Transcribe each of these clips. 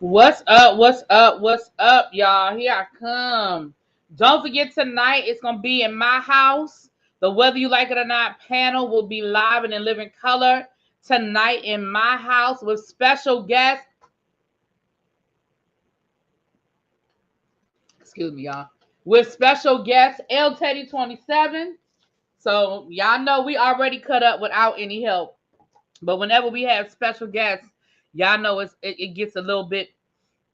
What's up? What's up? What's up, y'all? Here I come. Don't forget tonight it's gonna be in my house. The Whether You Like It or Not panel will be live and in living color tonight in my house with special guests. Excuse me, y'all. With special guest L Teddy 27. So y'all know we already cut up without any help. But whenever we have special guests, y'all know it gets a little bit.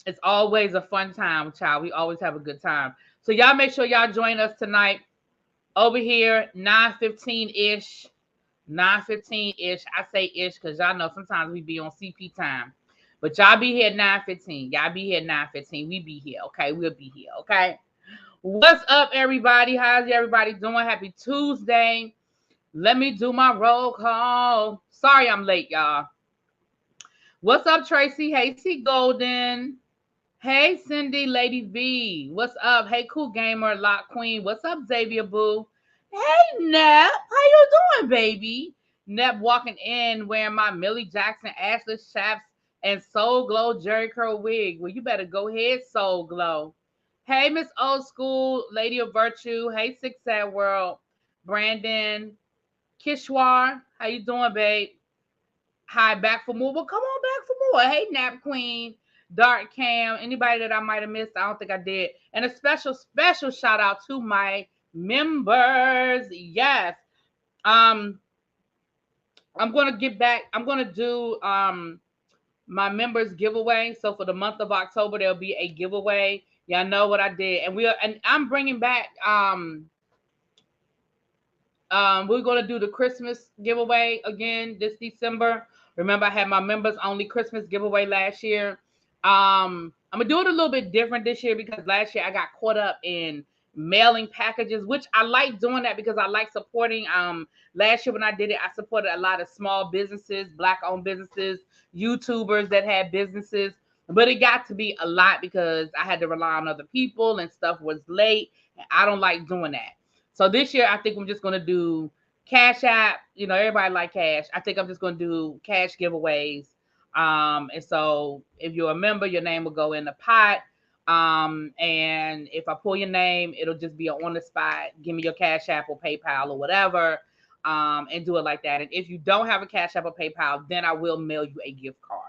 It's always a fun time, child. We always have a good time. So y'all make sure y'all join us tonight over here, 9:15-ish. 9:15-ish. I say ish because y'all know sometimes we be on CP time. But y'all be here at 9:15. Y'all be here at 9:15. We be here, okay? We'll be here, okay? What's up, everybody? How's everybody doing? Happy Tuesday. Let me do my roll call. Sorry I'm late, y'all. What's up, Tracy? Hey, C. Golden. Hey, Cindy, Lady V. What's up? Hey, Cool Gamer, Lock Queen. What's up, Xavier Boo? Hey, Nep. How you doing, baby? Nep walking in wearing my Millie Jackson, Ashley Chaps, and Soul Glow Jerry Curl wig. Well, you better go ahead, Soul Glow. Hey, Miss Old School, Lady of Virtue. Hey, Six Sad World. Brandon. Kishwar, how you doing, babe? Hi, back for more. Well, come on back for more. Hey, Nap Queen, Dark Cam, anybody that I might have missed, I don't think I did. And a special shout out to my members. Yes. I'm gonna get back. I'm gonna do my members giveaway. So for the month of October, there'll be a giveaway. Y'all know what I did, and I'm bringing back we're going to do the Christmas giveaway again this December. Remember, I had my members only Christmas giveaway last year. I'm going to do it a little bit different this year because last year I got caught up in mailing packages, which I like doing that because I like supporting. Last year when I did it, I supported a lot of small businesses, Black-owned businesses, YouTubers that had businesses. But it got to be a lot because I had to rely on other people and stuff was late. And I don't like doing that. So this year, I think I'm just going to do Cash App. You know, everybody like cash. I think I'm just going to do cash giveaways. And so if you're a member, your name will go in the pot. And if I pull your name, it'll just be on the spot. Give me your Cash App or PayPal or whatever. And do it like that. And if you don't have a Cash App or PayPal, then I will mail you a gift card.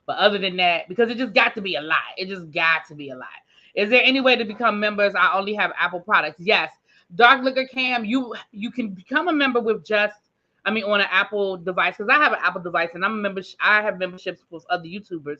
But other than that, because it just got to be a lot. It just got to be a lot. Is there any way to become members? I only have Apple products. Yes. Dark Liquor Cam, you can become a member with on an Apple device, because I have an Apple device and I have memberships with other YouTubers,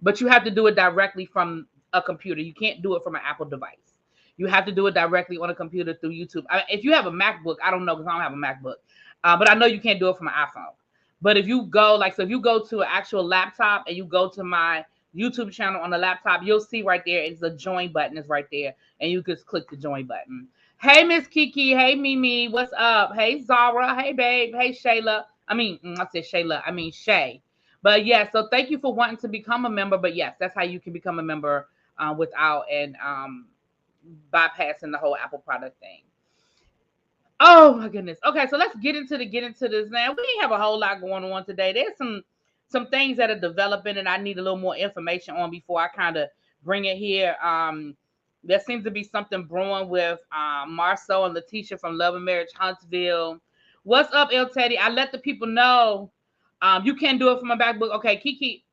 but you have to do it directly from a computer. You can't do it from an Apple device. You have to do it directly on a computer through YouTube. If you have a MacBook, I don't know because I don't have a MacBook, but I know you can't do it from an iPhone. But if you go if you go to an actual laptop and you go to my YouTube channel on the laptop, you'll see right there, it's a join button is right there, and you just click the join button. Hey, Miss Kiki. Hey, Mimi. What's up? Hey, Zara. Hey, babe. Hey, Shayla. I said Shayla. Shay. But yeah, so thank you for wanting to become a member. But yes, that's how you can become a member without and bypassing the whole Apple product thing. Oh my goodness. Okay, so let's get into this now. We have a whole lot going on today. There's some things that are developing and I need a little more information on before I kind of bring it here. There seems to be something brewing with Marcel and Letitia from Love and Marriage Huntsville. What's up, El Teddy? I let the people know you can do it from a MacBook. Okay, Kiki,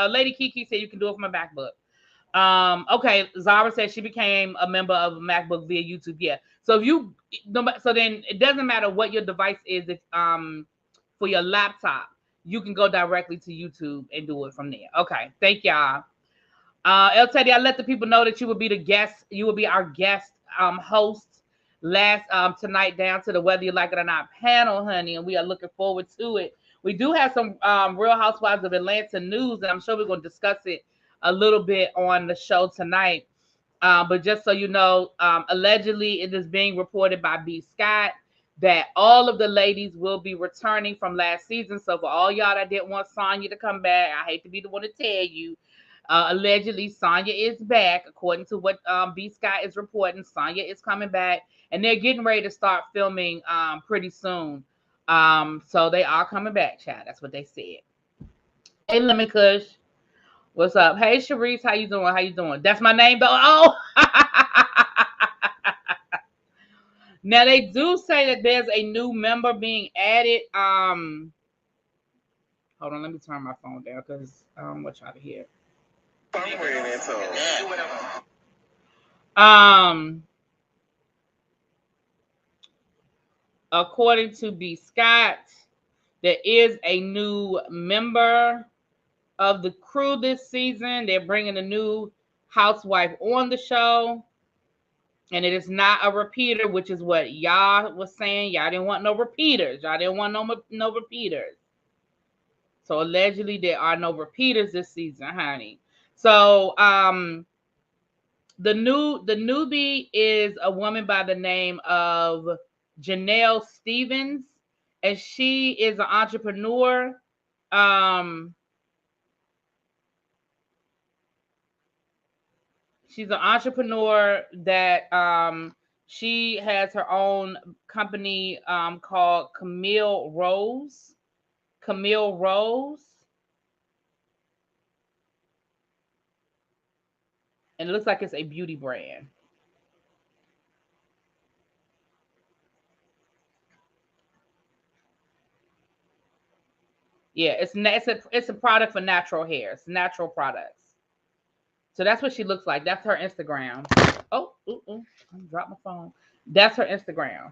Lady Kiki said you can do it from a MacBook. Okay, Zara said she became a member of MacBook via YouTube. Yeah. So if you so then it doesn't matter what your device is, if for your laptop, you can go directly to YouTube and do it from there. Okay, thank y'all. El Teddy, I let the people know that you will be the guest, you will be our guest host last tonight down to the Whether You Like It or Not panel, honey, and we are looking forward to it. We do have some Real Housewives of Atlanta news, and I'm sure we're going to discuss it a little bit on the show tonight. But just so you know, allegedly it is being reported by B. Scott that all of the ladies will be returning from last season. So for all y'all that didn't want Sonya to come back, I hate to be the one to tell you. Allegedly, Sonya is back, according to what B. Scott is reporting. Sonya is coming back, and they're getting ready to start filming pretty soon. So they are coming back, child. That's what they said. Hey, Lemon Kush. What's up? Hey, Sharice, how you doing? How you doing? That's my name, though. Oh, now they do say that there's a new member being added. Hold on, let me turn my phone down because I don't want y'all to hear. According to B. Scott, there is a new member of the crew this season. They're bringing a new housewife on the show. And it is not a repeater, which is what y'all was saying. Y'all didn't want no repeaters. Y'all didn't want no repeaters. So allegedly there are no repeaters this season, honey. So the newbie is a woman by the name of Janelle Stevens, and she is an entrepreneur. She's an entrepreneur that she has her own company called Camille Rose. Camille Rose. And it looks like it's a beauty brand. Yeah, it's a product for natural hair. It's natural products. So that's what she looks like. That's her Instagram. Oh, I dropped my phone. That's her Instagram.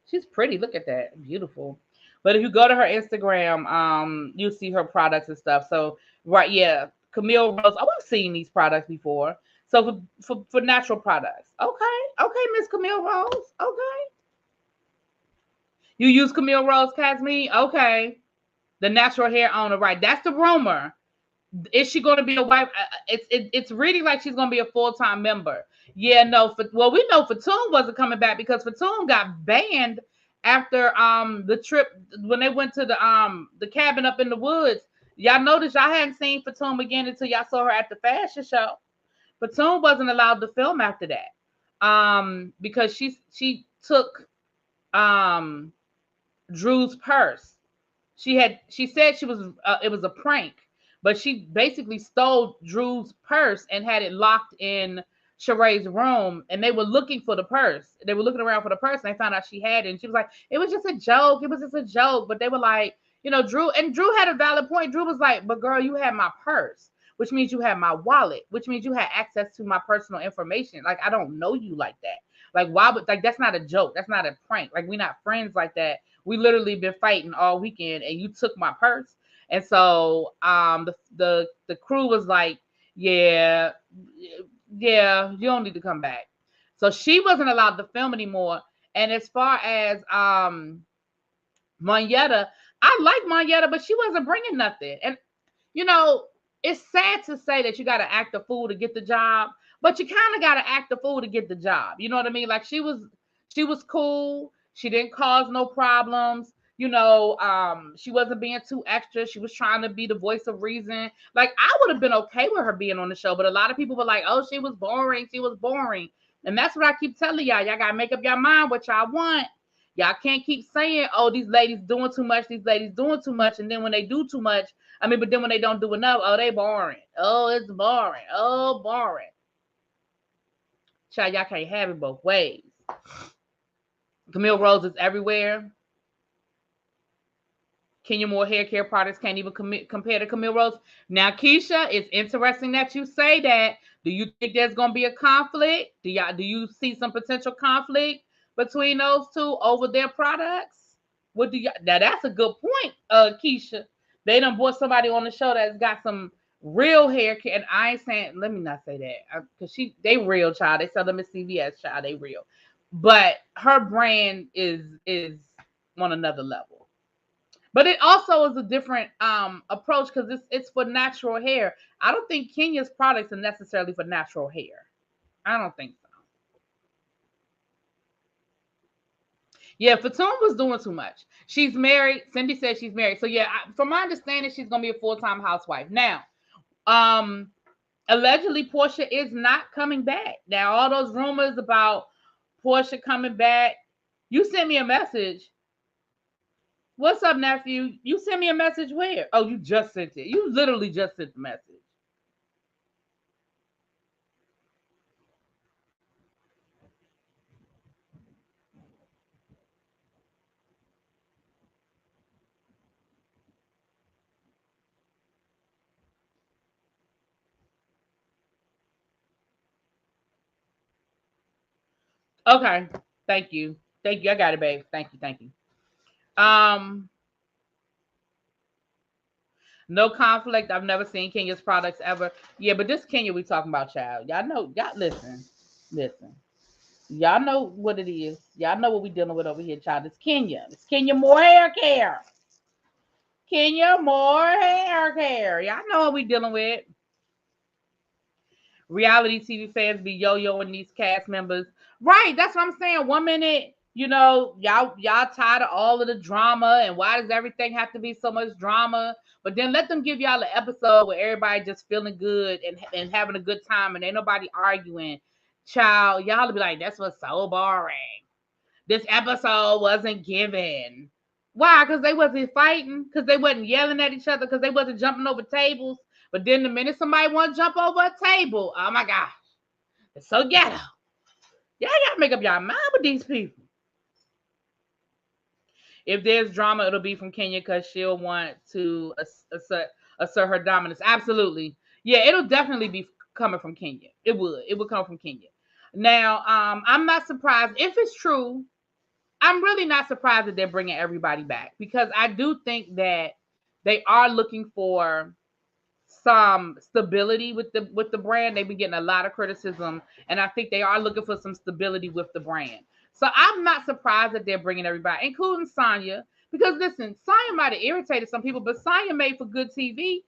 She's pretty. Look at that. Beautiful. But if you go to her Instagram, you'll see her products and stuff. So, right, yeah. Camille Rose. Oh, I've seen these products before. So for natural products. Okay, Miss Camille Rose. Okay. You use Camille Rose, Casmine? Okay. The natural hair owner, right. That's the rumor. Is she going to be a wife? It's reading like she's going to be a full-time member. Yeah, no. We know Fatum wasn't coming back because Fatum got banned after the trip when they went to the cabin up in the woods. Y'all noticed y'all hadn't seen Fatum again until y'all saw her at the fashion show. Fatum wasn't allowed to film after that because she took Drew's purse. She said she was it was a prank. But she basically stole Drew's purse and had it locked in Sheree's room. And they were looking for the purse. They were looking around for the purse and they found out she had it. And she was like, it was just a joke. It was just a joke. But they were like, Drew had a valid point. Drew was like, but girl, you had my purse, which means you had my wallet, which means you had access to my personal information. Like, I don't know you like that. Like, why would, like, that's not a joke. That's not a prank. Like, we're not friends like that. We literally been fighting all weekend and you took my purse. And so the crew was like, yeah, you don't need to come back. So she wasn't allowed to film anymore. And as far as Monyetta, I like Monyetta, but she wasn't bringing nothing. And, it's sad to say that you got to act a fool to get the job, but you kind of got to act a fool to get the job. You know what I mean? Like she was cool. She didn't cause no problems. She wasn't being too extra. She was trying to be the voice of reason. Like, I would have been okay with her being on the show, but a lot of people were like, oh, she was boring. She was boring. And that's what I keep telling y'all. Y'all got to make up your mind what y'all want. Y'all can't keep saying, oh, these ladies doing too much. These ladies doing too much. And then when they do too much, but then when they don't do enough, oh, they boring. Oh, it's boring. Oh, boring. Child, y'all can't have it both ways. Camille Rose is everywhere. Kenya Moore hair care products can't even compare to Camille Rose. Now, Keisha, it's interesting that you say that. Do you think there's going to be a conflict? Do you see some potential conflict between those two over their products? Now, that's a good point, Keisha. They done brought somebody on the show that's got some real hair care. And I ain't saying, let me not say that. Because they real, child. They sell them at CVS, child. They real. But her brand is on another level. But it also is a different approach because it's for natural hair. I don't think Kenya's products are necessarily for natural hair. I don't think so. Yeah, Fatum was doing too much. She's married. Cindy said she's married. So yeah, from my understanding, she's gonna be a full-time housewife. Now, allegedly Portia is not coming back. Now, all those rumors about Portia coming back. You sent me a message. What's up, nephew? You sent me a message where? Oh, you just sent it. You literally just sent the message. Okay. Thank you. Thank you. I got it, babe. Thank you. Thank you. No conflict. I've never seen Kenya's products ever. Yeah, but this Kenya we talking about, child. Y'all know. Y'all listen. Y'all know what it is. Y'all know what we dealing with over here, child. It's Kenya. It's Kenya Moore hair care. Kenya Moore hair care. Y'all know what we dealing with. Reality TV fans be yo-yoing these cast members. Right, that's what I'm saying. 1 minute, y'all tired of all of the drama and why does everything have to be so much drama? But then let them give y'all an episode where everybody just feeling good and having a good time and ain't nobody arguing. Child, y'all will be like, that's what's so boring. This episode wasn't given. Why? Because they wasn't fighting, because they wasn't yelling at each other, because they wasn't jumping over tables. But then the minute somebody want to jump over a table, oh my gosh, it's so ghetto. Y'all gotta make up y'all mind with these people. If there's drama, it'll be from Kenya because she'll want to assert her dominance. Absolutely. Yeah, it'll definitely be coming from Kenya. It would come from Kenya. Now, I'm not surprised. If it's true, I'm really not surprised that they're bringing everybody back because I do think that they are looking for some stability with the brand. They've been getting a lot of criticism, and I think they are looking for some stability with the brand. So I'm not surprised that they're bringing everybody, including Sonya, because listen, Sonya might have irritated some people, but Sonya made for good TV.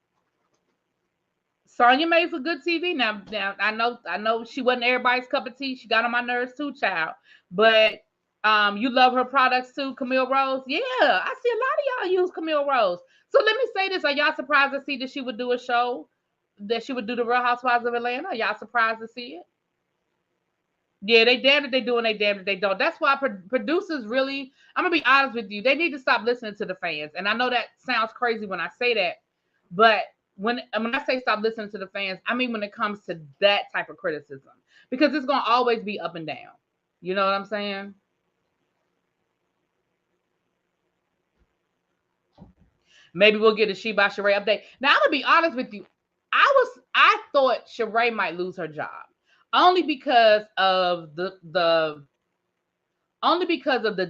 Sonya made for good TV. Now I know she wasn't everybody's cup of tea. She got on my nerves too, child. But you love her products too, Camille Rose. Yeah, I see a lot of y'all use Camille Rose. So let me say this: are y'all surprised to see that she would do a show, that she would do the Real Housewives of Atlanta? Are y'all surprised to see it? Yeah, they damn it they do and they damn it they don't. That's why producers really, I'm gonna be honest with you, they need to stop listening to the fans. And I know that sounds crazy when I say that, but when I say stop listening to the fans, I mean when it comes to that type of criticism, because it's gonna always be up and down. You know what I'm saying? Maybe we'll get a She by Sheree update. Now I'm gonna be honest with you. I thought Sheree might lose her job only because of the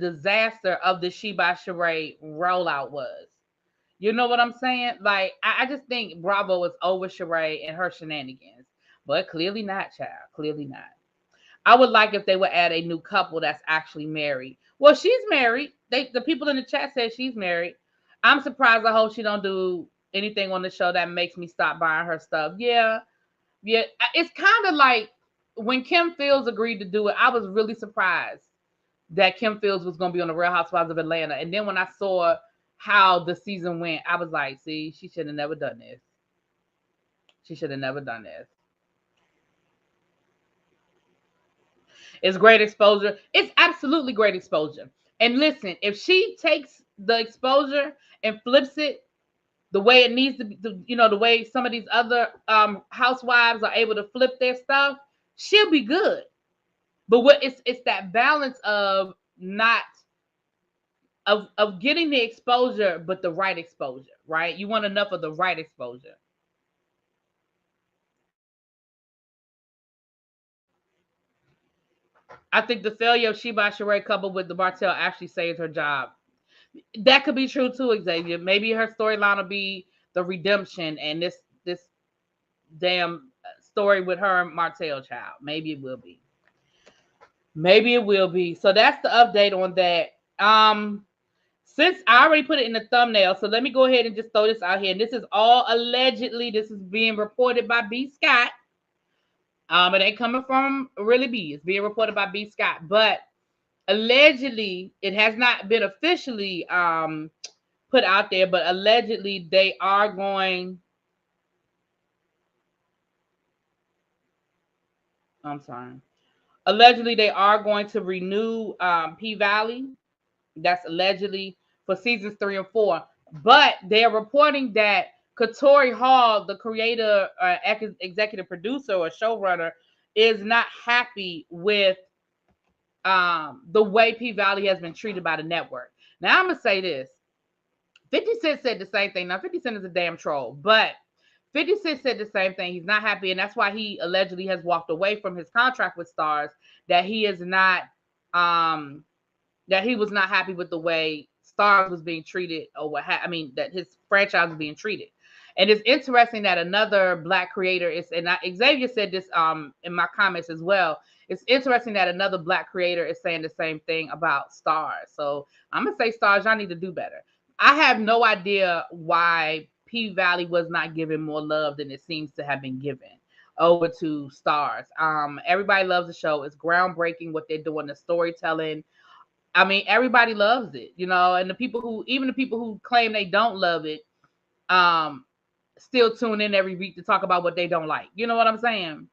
disaster of the She by Sheree rollout was. You know what I'm saying? Like I just think Bravo is over Sheree and her shenanigans, but clearly not, child. Clearly not. I would like if they would add a new couple that's actually married. Well, she's married. The people in the chat said she's married. I'm surprised. I hope she don't do anything on the show that makes me stop buying her stuff. Yeah. It's kind of like when Kim Fields agreed to do it. I was really surprised that Kim Fields was going to be on the Real Housewives of Atlanta. And then when I saw how the season went, I was like, see, she should have never done this. She should have never done this. It's great exposure. It's absolutely great exposure. And listen, if she takes the exposure and flips it the way it needs to be, the way some of these other housewives are able to flip their stuff, she'll be good. But what it's that balance of not of getting the exposure, but the right exposure, right? You want enough of the right exposure. I think the failure of Sheba Sheree coupled with the Bartell actually saved her job. That could be true too, Xavier. Maybe her storyline will be the redemption and this damn story with her and Martell child. Maybe it will be. Maybe it will be. So that's the update on that. Since I already put it in the thumbnail, so let me go ahead and just throw this out here. And this is all allegedly. This is being reported by B. Scott. It ain't coming from Really B. It's being reported by B. Scott. But allegedly, it has not been officially put out there, but allegedly they are going. I'm sorry. Allegedly, they are going to renew P Valley. That's allegedly for seasons 3 and 4. But they are reporting that Katori Hall, the creator, executive producer, or showrunner, is not happy with the way P Valley has been treated by the network. Now, I'm going to say this. 50 Cent said the same thing. Now, 50 Cent is a damn troll, but 50 Cent said the same thing. He's not happy, and that's why he allegedly has walked away from his contract with Starz, that he is not, that he was not happy with the way Starz was being treated, or that his franchise was being treated. And it's interesting that another Black creator is, and Xavier said this in my comments as well. It's interesting that another Black creator is saying the same thing about Starz. So I'm gonna say, Starz, y'all need to do better. I have no idea why P Valley was not given more love than it seems to have been given over to Starz. Everybody loves the show. It's groundbreaking what they're doing, the storytelling. I mean, everybody loves it, and the people who claim they don't love it, still tune in every week to talk about what they don't like. You know what I'm saying?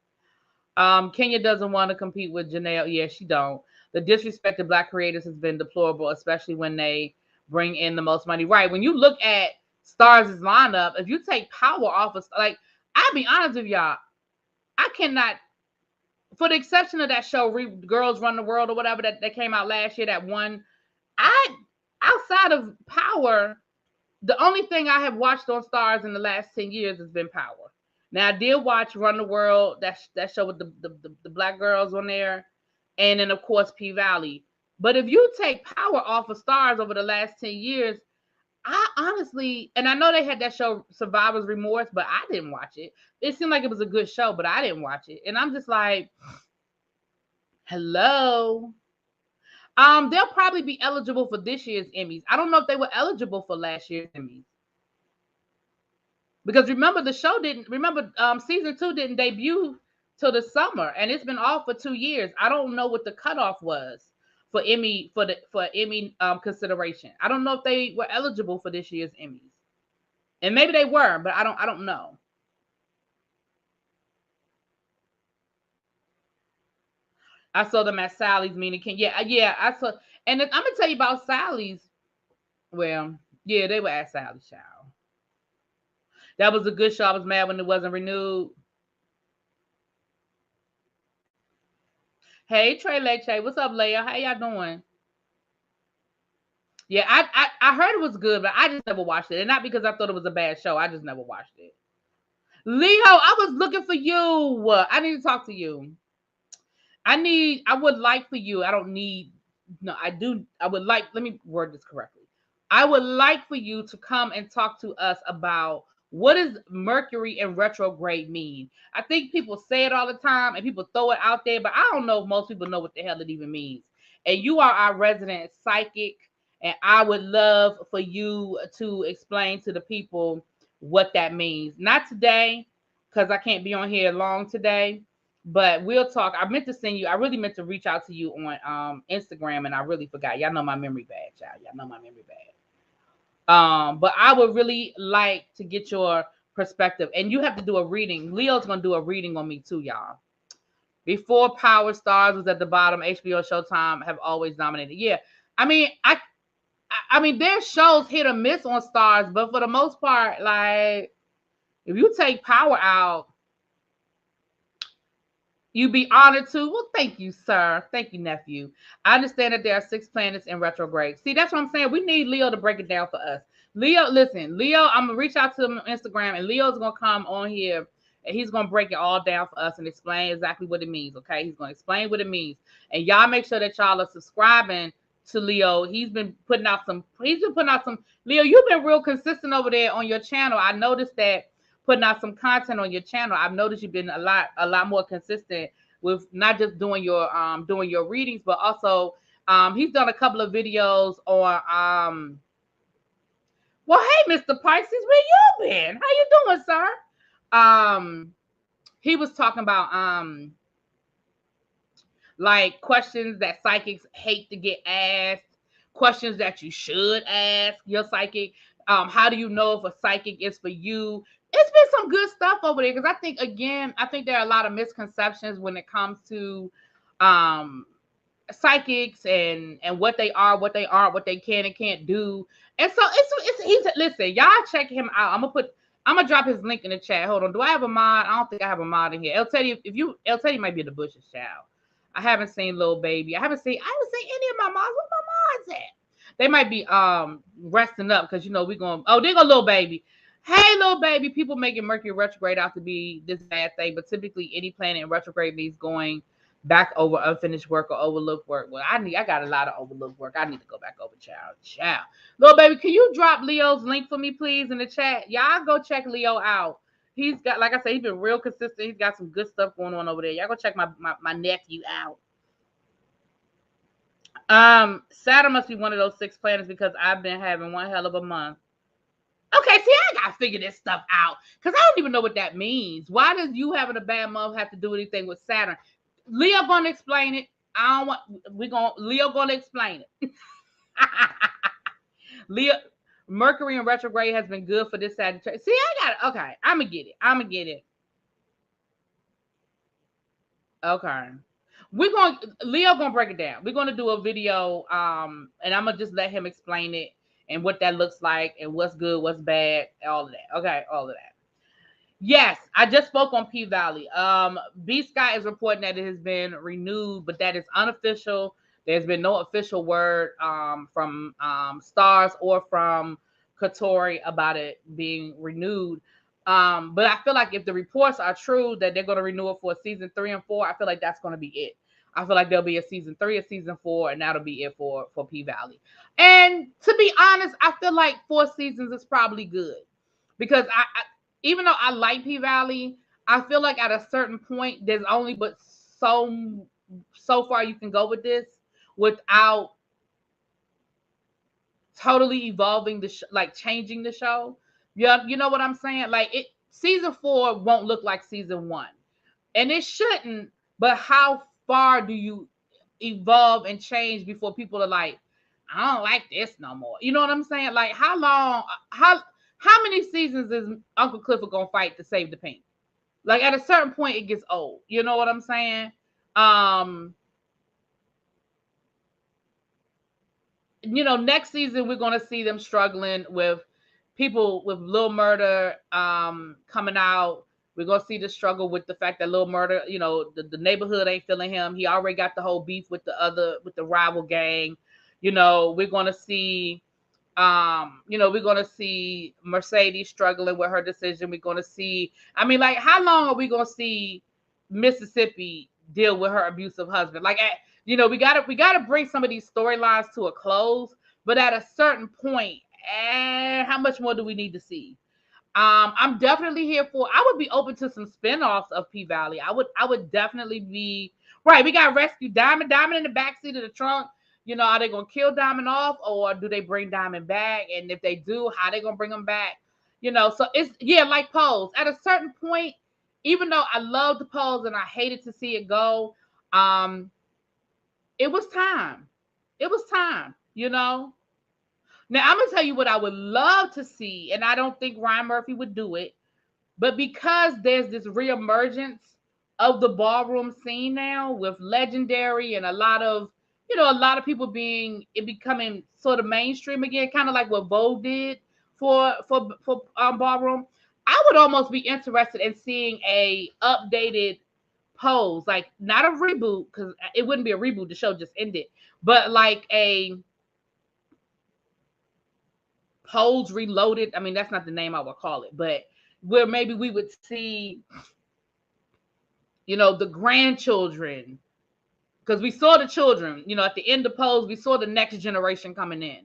Kenya doesn't want to compete with Janelle. Yeah, she don't. The disrespect to Black creators has been deplorable, especially when they bring in the most money. Right. When you look at Starz' lineup, if you take Power off of, I'll be honest with y'all, I cannot, for the exception of that show, Girls Run the World or whatever that came out last year, that one, outside of Power, the only thing I have watched on Starz in the last 10 years has been Power. Now, I did watch Run the World, that show with the Black girls on there, and then, of course, P Valley. But if you take Power off of Starz over the last 10 years, I honestly, and I know they had that show Survivor's Remorse, but I didn't watch it. It seemed like it was a good show, but I didn't watch it. And I'm just like, hello. They'll probably be eligible for this year's Emmys. I don't know if they were eligible for last year's Emmys. Because remember, season 2 didn't debut till the summer, and it's been off for 2 years. I don't know what the cutoff was for Emmy consideration. I don't know if they were eligible for this year's Emmys, and maybe they were, but I don't know. I saw them at Sally's, meaning I saw, and I'm gonna tell you about Sally's. Well, yeah, they were at Sally's, child. That was a good show. I was mad when it wasn't renewed. Hey, Trey Leche. What's up, Leia? How y'all doing? Yeah, I heard it was good, but I just never watched it. And not because I thought it was a bad show. I just never watched it. Leo, I was looking for you. I need to talk to you. I would like for you. I don't need, no, I do. I would like, let me word this correctly. I would like for you to come and talk to us about what does Mercury in retrograde mean? I think people say it all the time and people throw it out there, but I don't know if most people know what the hell it even means. And you are our resident psychic, and I would love for you to explain to the people what that means. Not today, because I can't be on here long today, But we'll talk. I meant to send you. I really meant to reach out to you on Instagram, and I really forgot. Y'all know my memory bad, child. Y'all know my memory bad. But I would really like to get your perspective, and you have to do a reading. Leo's gonna do a reading on me too, y'all. Before Power Stars was at the bottom, HBO, Showtime have always dominated. Yeah, I mean, I mean, there's shows hit or miss on Stars, but for the most part, like if you take Power out, you'd be honored to. Well, thank you, sir. Thank you, nephew. I understand that there are 6 planets in retrograde. See, that's what I'm saying. We need Leo to break it down for us. Leo, listen, Leo, I'm gonna reach out to him on Instagram, and Leo's gonna come on here and he's gonna break it all down for us and explain exactly what it means. Okay, he's gonna explain what it means, and y'all make sure that y'all are subscribing to Leo. He's been putting out some. Leo, you've been real consistent over there on your channel. I noticed that putting out some content on your channel. I've noticed you've been a lot more consistent with not just doing your readings, but also he's done a couple of videos on well, hey, Mr. Pisces, where you been? How you doing, sir? He was talking about like questions that psychics hate to get asked, questions that you should ask your psychic. How do you know if a psychic is for you? It's been some good stuff over there because I think there are a lot of misconceptions when it comes to psychics and what they are, what they aren't, what they can and can't do. And so he's listen, y'all check him out. I'm gonna drop his link in the chat. Hold on. Do I have a mod? I don't think I have a mod in here. El Teddy might be in the bushes, child. I haven't seen Lil Baby. I haven't seen any of my mods. Where my mods at? They might be resting up because we going. Oh, there go Lil Baby. Hey, Lil Baby. People making Mercury retrograde out to be this bad thing, but typically any planet in retrograde means going back over unfinished work or overlooked work. Well, I got a lot of overlooked work. I need to go back over, child. Lil Baby, can you drop Leo's link for me, please, in the chat? Y'all go check Leo out. He's got, like I said, he's been real consistent. He's got some good stuff going on over there. Y'all go check my nephew out. Saturn must be one of those 6 planets because I've been having one hell of a month. Okay, see, I gotta figure this stuff out because I don't even know what that means. Why does you having a bad month have to do anything with Saturn? Leo gonna explain it. Leo gonna explain it. Leo, Mercury in retrograde has been good for this Sagittarius. See, okay. I'm gonna get it. Okay. Leo gonna break it down. We're gonna do a video, and I'm gonna just let him explain it and what that looks like and what's good, what's bad, all of that. Okay, all of that. Yes, I just spoke on P Valley. B Sky is reporting that it has been renewed, but that is unofficial. There's been no official word from Stars or from Katori about it being renewed. But I feel like if the reports are true that they're going to renew it for season 3 and 4, I feel like that's going to be it. I feel like there'll be a season 3, a season 4, and that'll be it for P Valley. And to be honest, I feel like 4 seasons is probably good because I even though I like P Valley, I feel like at a certain point there's only but so far you can go with this without totally evolving changing the show. Yeah, you know what I'm saying? Like season 4 won't look like season 1. And it shouldn't, but how far do you evolve and change before people are like, I don't like this no more? You know what I'm saying? Like how many seasons is Uncle Clifford gonna fight to save the pink? Like at a certain point, it gets old. You know what I'm saying? Next season we're gonna see them struggling with people with Lil Murder coming out. We're gonna see the struggle with the fact that Lil Murder, the neighborhood ain't feeling him. He already got the whole beef with the rival gang. We're gonna see we're going to see Mercedes struggling with her decision. We're going to see, how long are we going to see Mississippi deal with her abusive husband? We got to bring some of these storylines to a close, but at a certain point, how much more do we need to see? I'm definitely here I would be open to some spinoffs of P Valley. I would definitely be, right. We got Rescue Diamond in the backseat of the trunk. Are they going to kill Diamond off or do they bring Diamond back? And if they do, how they going to bring them back? So it's, like Pose. At a certain point, even though I love the pose and I hated to see it go, it was time. It was time, you know. Now I'm gonna tell you what I would love to see, and I don't think Ryan Murphy would do it, but because there's this reemergence of the ballroom scene now with Legendary and a lot of, a lot of people becoming sort of mainstream again, kind of like what Vogue did for ballroom. I would almost be interested in seeing a updated pose, like not a reboot, because it wouldn't be a reboot. The show just ended, but like a Pose Reloaded. I mean, that's not the name I would call it, but where maybe we would see, the grandchildren, because we saw the children, at the end of Pose, we saw the next generation coming in,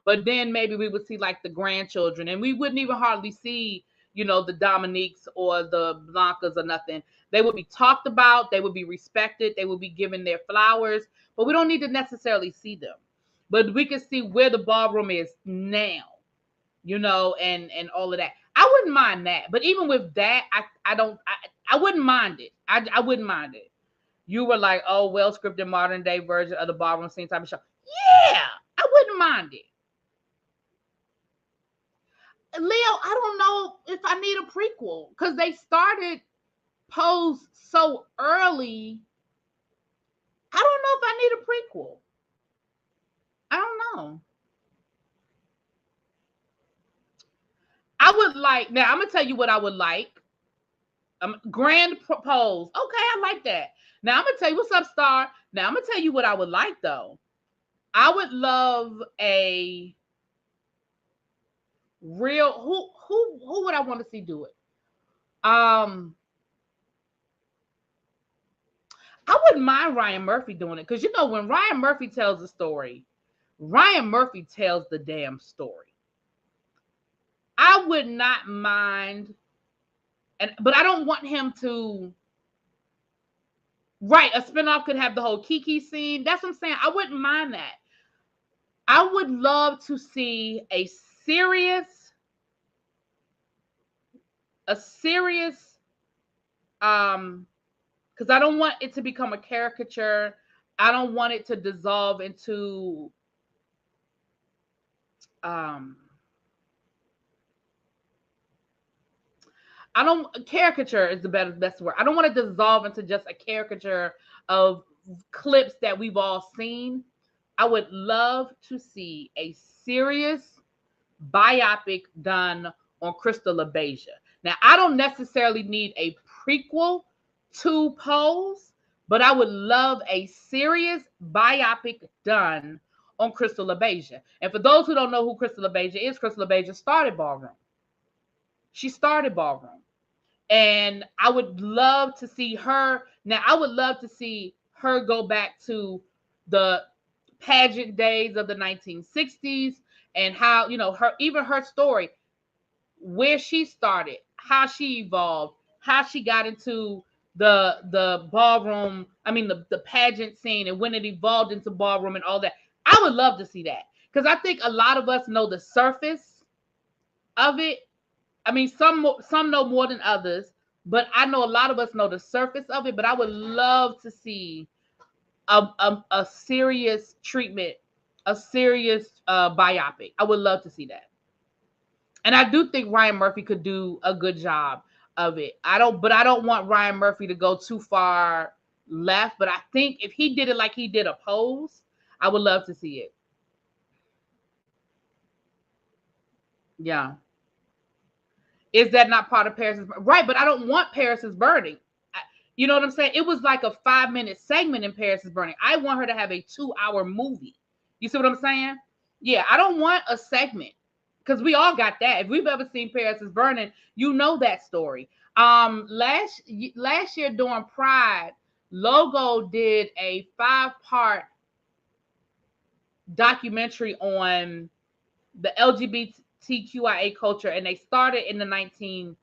but then maybe we would see like the grandchildren, and we wouldn't even hardly see, the Dominiques or the Blancas or nothing. They would be talked about, they would be respected, they would be given their flowers, but we don't need to necessarily see them. But we can see where the ballroom is now, and all of that. I wouldn't mind that. But even with that, I wouldn't mind it. I wouldn't mind it. You were like, oh, well scripted modern day version of the ballroom scene type of show. Yeah, I wouldn't mind it. Leo, I don't know if I need a prequel because they started Pose so early. I don't know if I need a prequel. I don't know. I would like, now I'm going to tell you what I would like. Grand Pose. Okay, I like that. Now I'm going to tell you, what's up, Star? Now I'm going to tell you what I would like, though. I would love a real, who would I want to see do it? I wouldn't mind Ryan Murphy doing it, because when Ryan Murphy tells a story, Ryan Murphy tells the damn story. I would not mind, but I don't want him to. Right, a spinoff could have the whole Kiki scene. That's what I'm saying. I wouldn't mind that. I would love to see a serious, because I don't want it to become a caricature. I don't want it to dissolve into caricature is the best word. I don't want to dissolve into just a caricature of clips that we've all seen. I would love to see a serious biopic done on Crystal LaBeija. Now, I don't necessarily need a prequel to Pose, but I would love a serious biopic done on Crystal LaBeija. And for those who don't know who Crystal LaBeija is, Crystal LaBeija started ballroom. She started ballroom. And I would love to see her. Now, I would love to see her go back to the pageant days of the 1960s and how, her story, where she started, how she evolved, how she got into the ballroom, the pageant scene, and when it evolved into ballroom and all that. I would love to see that, because I think a lot of us know the surface of it. Some know more than others, but I know a lot of us know the surface of it. But I would love to see a serious treatment, a serious biopic. I would love to see that. And I do think Ryan Murphy could do a good job of it. I don't want Ryan Murphy to go too far left. But I think if he did it like he did a Pose, I would love to see it. Yeah. Is that not part of Paris is right? But I don't want Paris is Burning. You know what I'm saying? It was like a 5-minute segment in Paris is Burning. I want her to have a 2-hour movie. You see what I'm saying? Yeah, I don't want a segment, because we all got that. If we've ever seen Paris is Burning, you know that story. Last year during Pride, Logo did a 5-part documentary on the LGBTQIA culture, and they started in the 1950s,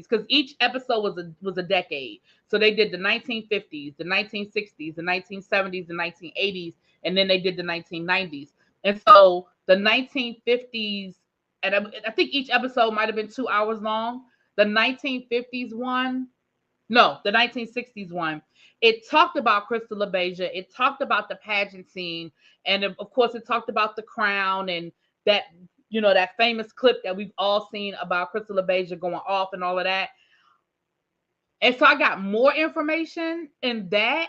because each episode was a decade. So they did the 1950s, the 1960s, the 1970s, the 1980s, and then they did the 1990s. And so the 1950s, and I think each episode might have been 2 hours long. the 1950s one. No, the 1960s one. It talked about Crystal LaBeija. It talked about the pageant scene. And of course, it talked about the crown and that, that famous clip that we've all seen about Crystal LaBeija going off and all of that. And so I got more information in that,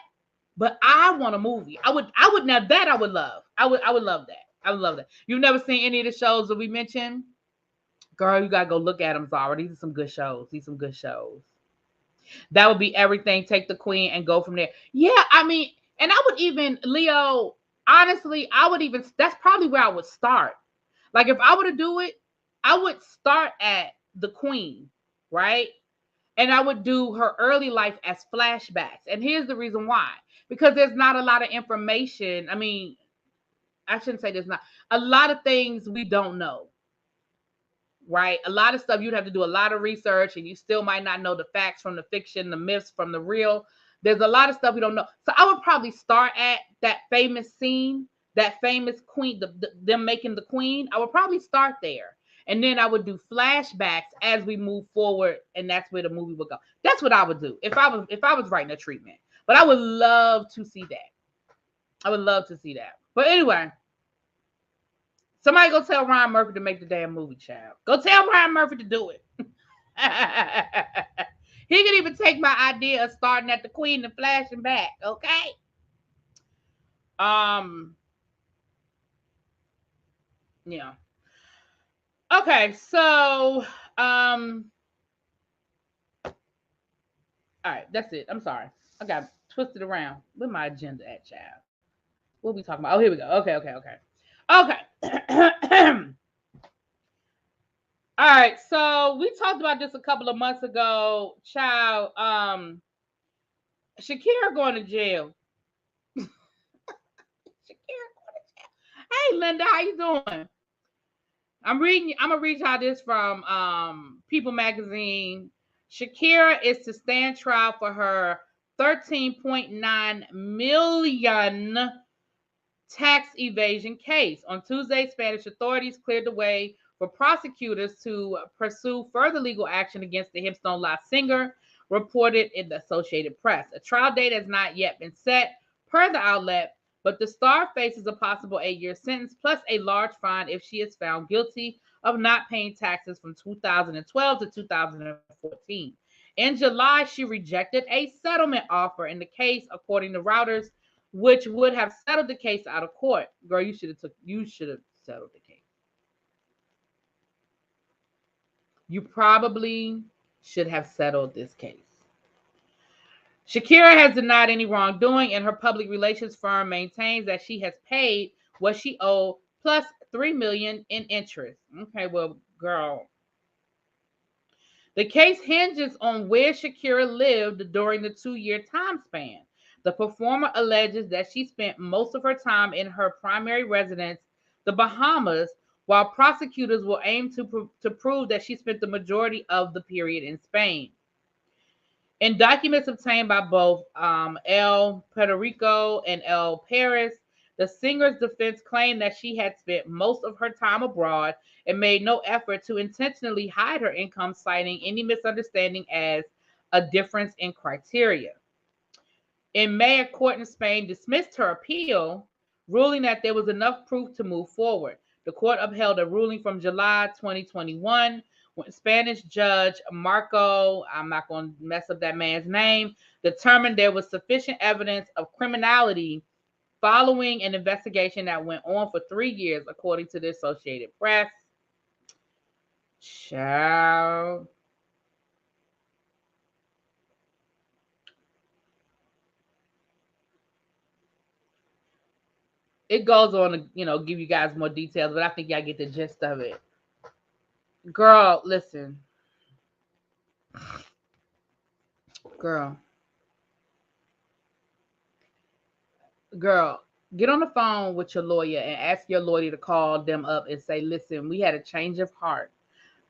but I want a movie. I would now that I would love. I would love that. I would love that. You've never seen any of the shows that we mentioned? Girl, you gotta go look at them, Zara. These are some good shows. That would be everything. Take the queen and go from there. Yeah, I mean, and I would even, Leo, honestly, that's probably where I would start. Like, if I were to do it, I would start at the queen, right? And I would do her early life as flashbacks. And here's the reason why. Because there's not a lot of information. I mean, I shouldn't say there's not. A lot of things we don't know. Right? A lot of stuff you'd have to do a lot of research, and you still might not know the facts from the fiction, the myths from the real. There's a lot of stuff we don't know. So I would probably start at that famous scene, that famous queen, them making the queen. I would probably start there. And then I would do flashbacks as we move forward, and that's where the movie would go. That's what I would do if I was writing a treatment. But I would love to see that. I would love to see that. But anyway, somebody go tell Ryan Murphy to make the damn movie, child. Go tell Ryan Murphy to do it. He could even take my idea of starting at the queen and flashing back, okay? Yeah. Okay, so all right, that's it. I'm sorry. I got twisted around. Where my agenda at, child? What are we talking about? Oh, here we go. Okay. All right, so we talked about this a couple of months ago, child. Shakira going to jail. Shakira going to jail. Hey, Linda, how you doing? I'm gonna read y'all this from People Magazine. Shakira is to stand trial for her 13.9 million tax evasion case. On Tuesday, Spanish authorities cleared the way for prosecutors to pursue further legal action against the Hips Don't Lie singer, reported in the Associated Press. A trial date has not yet been set, per the outlet, but the star faces a possible 8-year sentence plus a large fine if she is found guilty of not paying taxes from 2012 to 2014. In July, she rejected a settlement offer in the case, according to Reuters, which would have settled the case out of court. Girl, you should have settled the case. You probably should have settled this case. Shakira has denied any wrongdoing, and her public relations firm maintains that she has paid what she owed plus $3 million in interest. Okay, well, girl. The case hinges on where Shakira lived during the 2-year time span. The performer alleges that she spent most of her time in her primary residence, the Bahamas, while prosecutors will aim to prove that she spent the majority of the period in Spain. In documents obtained by both El Puerto Rico and El Paris, the singer's defense claimed that she had spent most of her time abroad and made no effort to intentionally hide her income, citing any misunderstanding as a difference in criteria. In May, a court in Spain dismissed her appeal, ruling that there was enough proof to move forward. The court upheld a ruling from July 2021 when Spanish judge Marco, I'm not going to mess up that man's name, determined there was sufficient evidence of criminality following an investigation that went on for 3 years, according to the Associated Press. Child. It goes on to, give you guys more details, but I think y'all get the gist of it. Girl, listen. Girl, get on the phone with your lawyer and ask your lawyer to call them up and say, listen, we had a change of heart.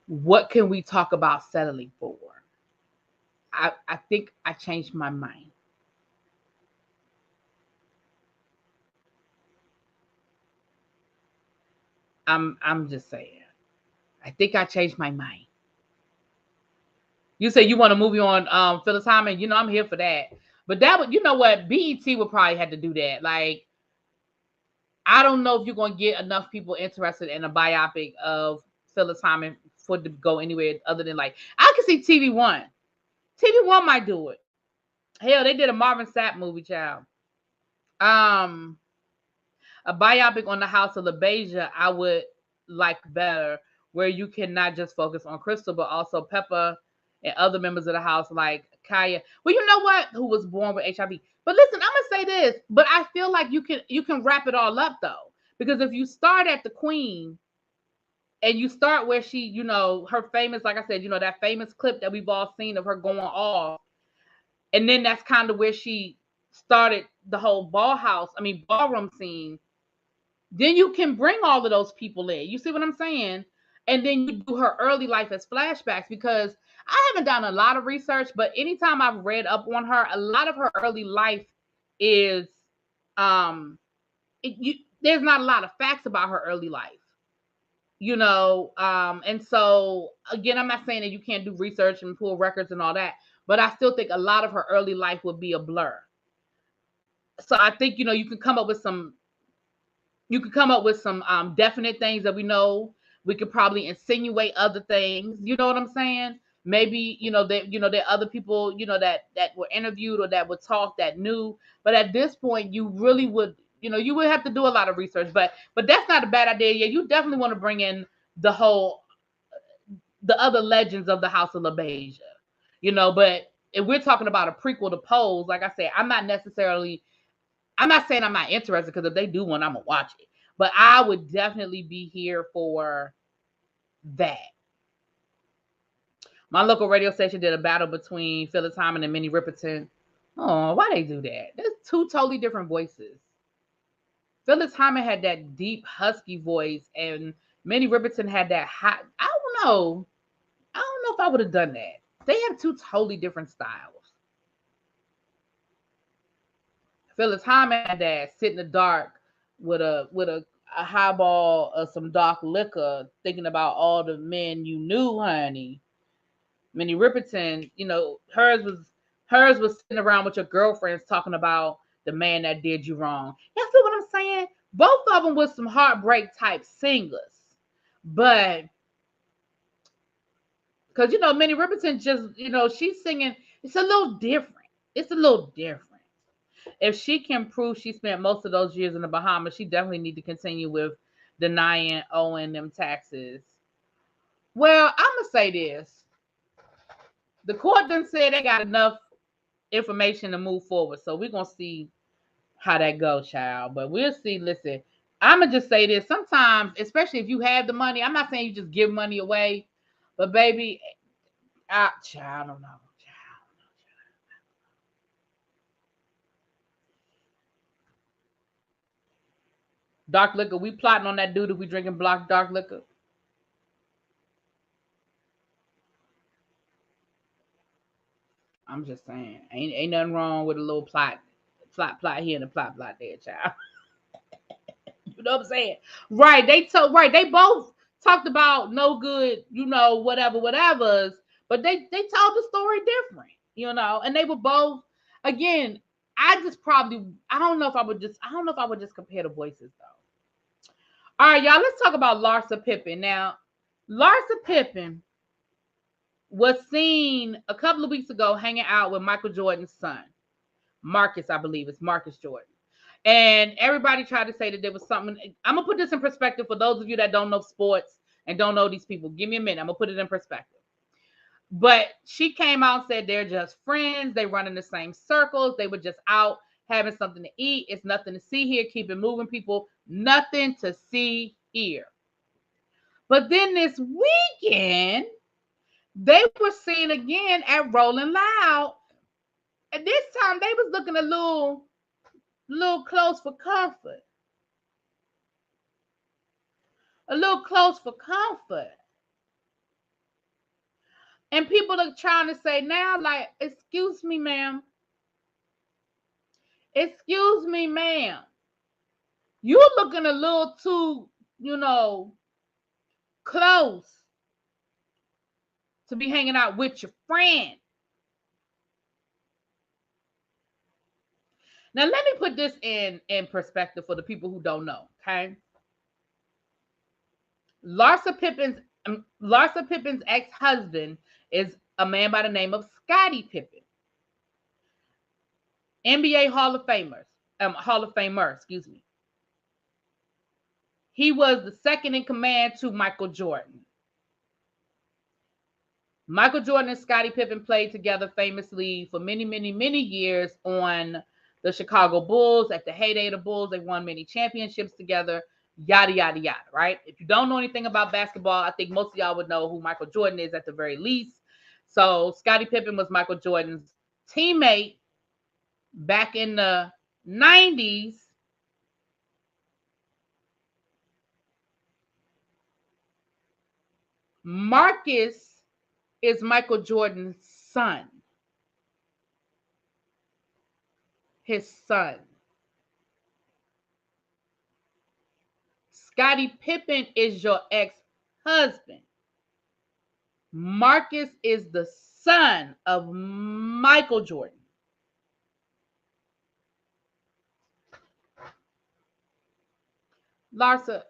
What can we talk about settling for? I think I changed my mind. I'm just saying. I think I changed my mind. You say you want a movie on Phyllis Hyman. You know, I'm here for that. But that would, you know what, BET would probably have to do that. Like, I don't know if you're gonna get enough people interested in a biopic of Phyllis Hyman for it to go anywhere other than like I can see TV One. TV One might do it. Hell, they did a Marvin Sapp movie, child. Um, a biopic on the House of LaBeija, I would like better, where you cannot just focus on Crystal, but also Pepper and other members of the house like Kaya. Well, you know what? Who was born with HIV. But listen, I'm gonna say this, but I feel like you can wrap it all up though. Because if you start at the Queen and you start where she, you know, her famous, like I said, you know, that famous clip that we've all seen of her going off, and then that's kind of where she started the whole ballroom scene. Then you can bring all of those people in. You see what I'm saying? And then you do her early life as flashbacks, because I haven't done a lot of research, but anytime I've read up on her, a lot of her early life is there's not a lot of facts about her early life. You know, and so again, I'm not saying that you can't do research and pull records and all that, but I still think a lot of her early life would be a blur. So I think, you know, you can come up with some definite things that we know. We could probably insinuate other things. You know what I'm saying? Maybe, you know, there are other people, you know, that were interviewed or that would talk that knew. But at this point, you really would, you know, you would have to do a lot of research. But that's not a bad idea. Yeah, you definitely want to bring in the other legends of the House of LaBeija. You know, but if we're talking about a prequel to Pose, like I said, I'm not saying I'm not interested, because if they do one, I'm gonna watch it. But I would definitely be here for that. My local radio station did a battle between Phyllis Hyman and Minnie Riperton. Oh, why they do that? There's two totally different voices. Phyllis Hyman had that deep husky voice, and Minnie Riperton had that hot. I don't know. I don't know if I would have done that. They have two totally different styles. Phyllis Hyman had that sit in the dark with a highball of some dark liquor, thinking about all the men you knew, honey. Minnie Riperton, you know, hers was sitting around with your girlfriends talking about the man that did you wrong. You see what I'm saying? Both of them was some heartbreak type singers, but because, you know, Minnie Riperton just, you know, she's singing. It's a little different. It's a little different. If she can prove she spent most of those years in the Bahamas, she definitely need to continue with denying owing them taxes. Well, I'm gonna say this: the court done said they got enough information to move forward, so we're gonna see how that goes, child. But we'll see. Listen, I'm gonna just say this: sometimes, especially if you have the money, I'm not saying you just give money away, but baby, child, I don't know. Dark liquor. We plotting on that dude if we drinking black dark liquor. I'm just saying, ain't nothing wrong with a little plot here and a plot there, child. You know what I'm saying? Right? They both talked about no good, you know, whatever's, but they told the story different, you know, and they were both again. I don't know if I would just compare the voices though. All right, y'all. Let's talk about Larsa Pippen now. Larsa Pippen was seen a couple of weeks ago hanging out with Michael Jordan's son, Marcus, I believe it's Marcus Jordan. And everybody tried to say that there was something. I'm going to put this in perspective for those of you that don't know sports and don't know these people. Give me a minute. I'm going to put it in perspective. But she came out and said they're just friends. They run in the same circles. They were just out having something to eat. It's nothing to see here. Keep it moving, people. Nothing to see here. But then this weekend, they were seen again at Rolling Loud. And this time they was looking a little close for comfort. A little close for comfort. And people are trying to say now, like, excuse me, ma'am. Excuse me, ma'am. You're looking a little too, you know, close to be hanging out with your friend. Now, let me put this in perspective for the people who don't know, okay? Larsa Pippen's ex-husband is a man by the name of Scottie Pippen. NBA Hall of Famer, excuse me. He was the second in command to Michael Jordan. Michael Jordan and Scottie Pippen played together famously for many, many, many years on the Chicago Bulls. At the heyday of the Bulls, they won many championships together, yada, yada, yada, right? If you don't know anything about basketball, I think most of y'all would know who Michael Jordan is at the very least. So Scottie Pippen was Michael Jordan's teammate back in the 90s. Marcus is Michael Jordan's son. His son. Scottie Pippen is your ex-husband. Marcus is the son of Michael Jordan. Larsa.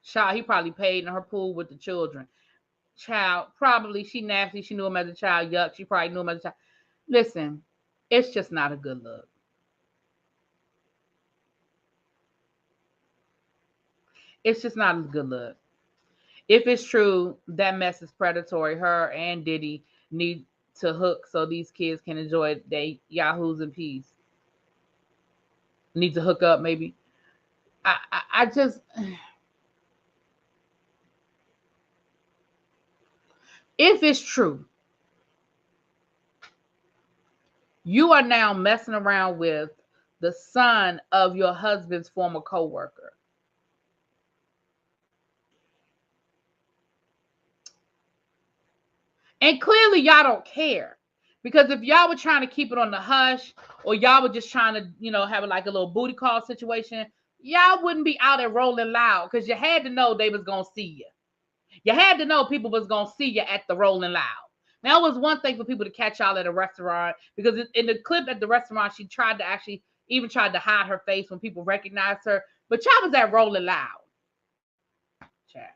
Child, he probably paid in her pool with the children. Child, probably she nasty. She knew him as a child. Yuck. She probably knew him as a child. Listen, it's just not a good look. It's just not a good look. If it's true, that mess is predatory. Her and Diddy need to hook so these kids can enjoy their yahoos in peace. Need to hook up, maybe. I just... If it's true, you are now messing around with the son of your husband's former co-worker. And clearly y'all don't care. Because if y'all were trying to keep it on the hush, or y'all were just trying to, have like a little booty call situation, y'all wouldn't be out there rolling loud, because you had to know they was going to see you. You had to know people was going to see you at the Rolling Loud. Now, it was one thing for people to catch y'all at a restaurant, because in the clip at the restaurant, she tried to hide her face when people recognized her. But y'all was at Rolling Loud. Child.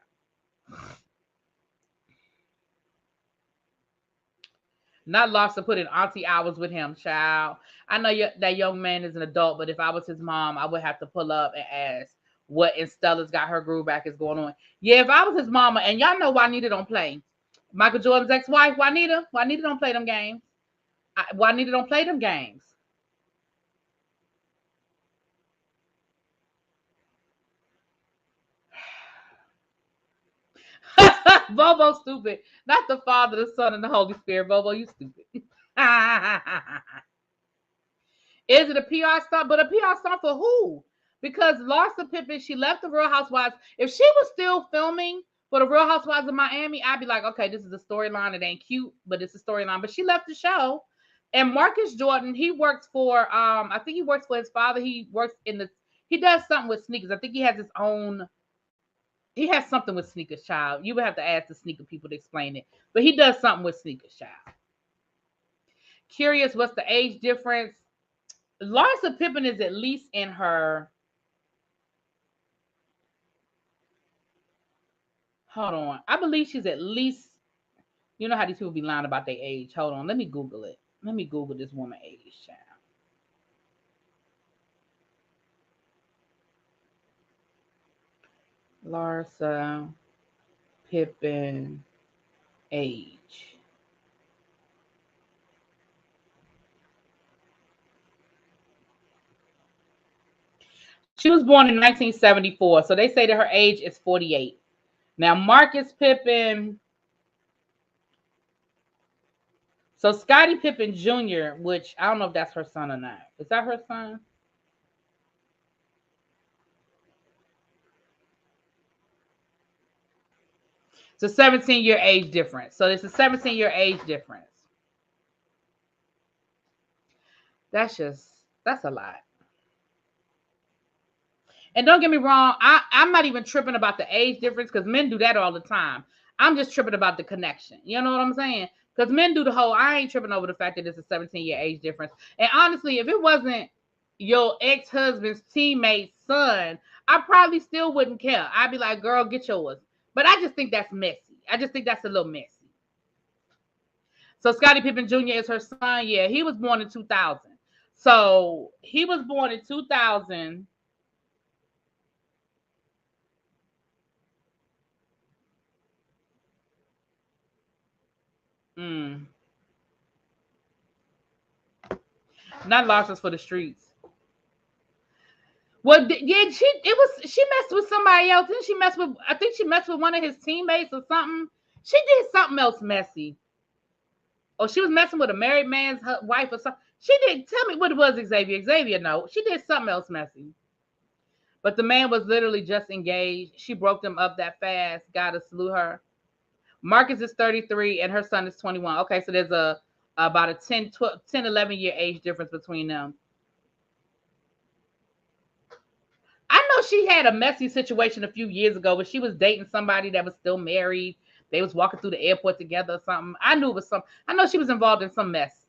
Not Larsa put in auntie hours with him, child. I know that young man is an adult, but if I was his mom, I would have to pull up and ask what in Stella's got her groove back is going on. Yeah, if I was his mama, and y'all know Juanita don't play. Michael Jordan's ex-wife, Juanita don't play them games. Juanita don't play them games. Bobo stupid. Not the Father, the Son, and the Holy Spirit. Bobo, you stupid. Is it a PR stunt? But a PR stunt for who? Because Larsa Pippen, she left the Real Housewives. If she was still filming for the Real Housewives of Miami, I'd be like, okay, this is a storyline. It ain't cute, but it's a storyline. But she left the show. And Marcus Jordan, he works for, I think he works for his father. He does something with sneakers. I think he has his own, he has something with sneakers, child. You would have to ask the sneaker people to explain it. But he does something with sneakers, child. Curious, what's the age difference? Larsa Pippen is at least in her... Hold on. I believe she's at least... You know how these people be lying about their age. Hold on. Let me Google it. Let me Google this woman's age, child. Larsa Pippen age. She was born in 1974, so they say that her age is 48. Now, Marcus Pippen... So, Scottie Pippen Jr., which I don't know if that's her son or not. Is that her son? It's a 17-year age difference. So, it's a 17-year age difference. That's a lot. And don't get me wrong, I'm not even tripping about the age difference because men do that all the time. I'm just tripping about the connection. You know what I'm saying? Because men do the whole, I ain't tripping over the fact that it's a 17-year age difference. And honestly, if it wasn't your ex-husband's teammate's son, I probably still wouldn't care. I'd be like, girl, get yours. But I just think that's messy. I just think that's a little messy. So Scottie Pippen Jr. is her son. Yeah, he was born in 2000. So he was born in 2000. Not Larsa's for the streets. Well, yeah, she messed with somebody else. Didn't she mess with? I think she messed with one of his teammates or something. She did something else messy. Or she was messing with a married man's wife or something. She didn't tell me what it was. Xavier. Xavier, no, she did something else messy. But the man was literally just engaged. She broke them up that fast. Gotta salute her. Marcus is 33 and her son is 21. Okay, so there's about a 10, 12, 10, 11 year age difference between them. I know she had a messy situation a few years ago where she was dating somebody that was still married. They was walking through the airport together or something. I knew it was some. I know she was involved in some mess.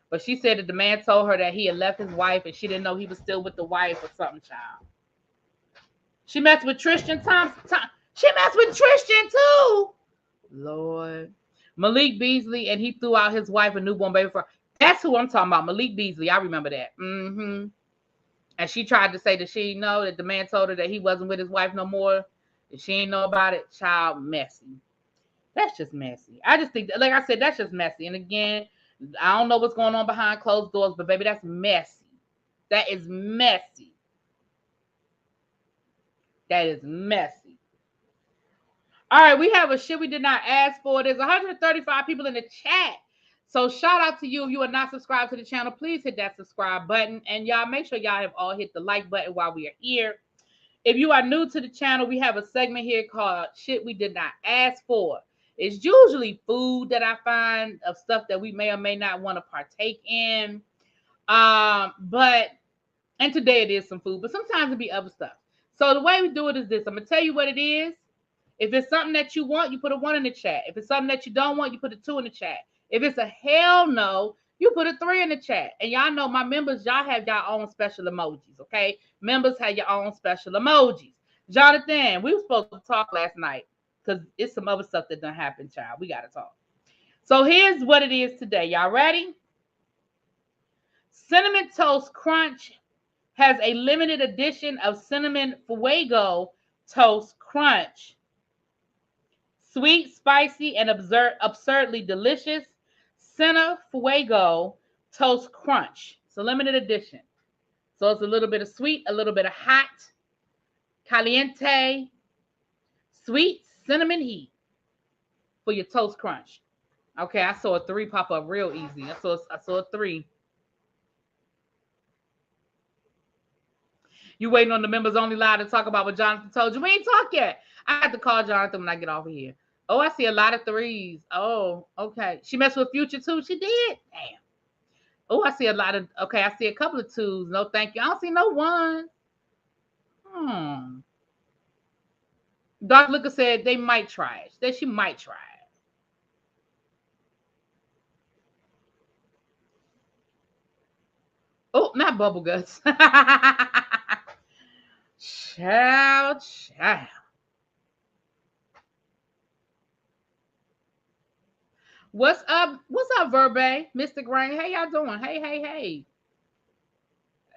But she said that the man told her that he had left his wife and she didn't know he was still with the wife or something, child. She messed with Tristan Thompson. She messed with Tristan too. Lord. Malik Beasley, and he threw out his wife a newborn baby for. That's who I'm talking about. Malik Beasley. I remember that. Mm-hmm. And she tried to say that she didn't know that the man told her that he wasn't with his wife no more. That she didn't know about it. Child, messy. That's just messy. I just think, like I said, that's just messy. And again, I don't know what's going on behind closed doors, but baby, that's messy. That is messy. That is messy. All right, we have a shit we did not ask for. There's 135 people in the chat. So shout out to you. If you are not subscribed to the channel, please hit that subscribe button. And y'all make sure y'all have all hit the like button while we are here. If you are new to the channel, we have a segment here called Shit We Did Not Ask For. It's usually food that I find of stuff that we may or may not want to partake in. But today it is some food, but sometimes it be other stuff. So the way we do it is this. I'm going to tell you what it is. If it's something that you want, you put a 1 in the chat. If it's something that you don't want, you put a 2 in the chat. If it's a hell no, you put a 3 in the chat. And y'all know my members, y'all have y'all own special emojis, okay? Members have your own special emojis. Jonathan, we were supposed to talk last night because it's some other stuff that done happened, child. We got to talk. So here's what it is today. Y'all ready? Cinnamon Toast Crunch has a limited edition of Cinnamon Fuego Toast Crunch. Sweet, spicy, and absurdly delicious Cinnamon Fuego Toast Crunch. It's a limited edition. So it's a little bit of sweet, a little bit of hot, caliente, sweet cinnamon heat for your toast crunch. Okay, I saw a 3 pop up real easy. I saw a 3. You waiting on the members only live to talk about what Jonathan told you. We ain't talk yet. I have to call Jonathan when I get off of here. Oh, I see a lot of 3s. Oh, okay. She messed with Future too. She did. Damn. Oh, I see a lot of. Okay, I see a couple of 2s. No, thank you. I don't see no 1. Doc Looker said they might try it. That she might try it. Oh, not bubble guts. Child. What's up? What's up, Verbe? Mr. Grain. How y'all doing? Hey.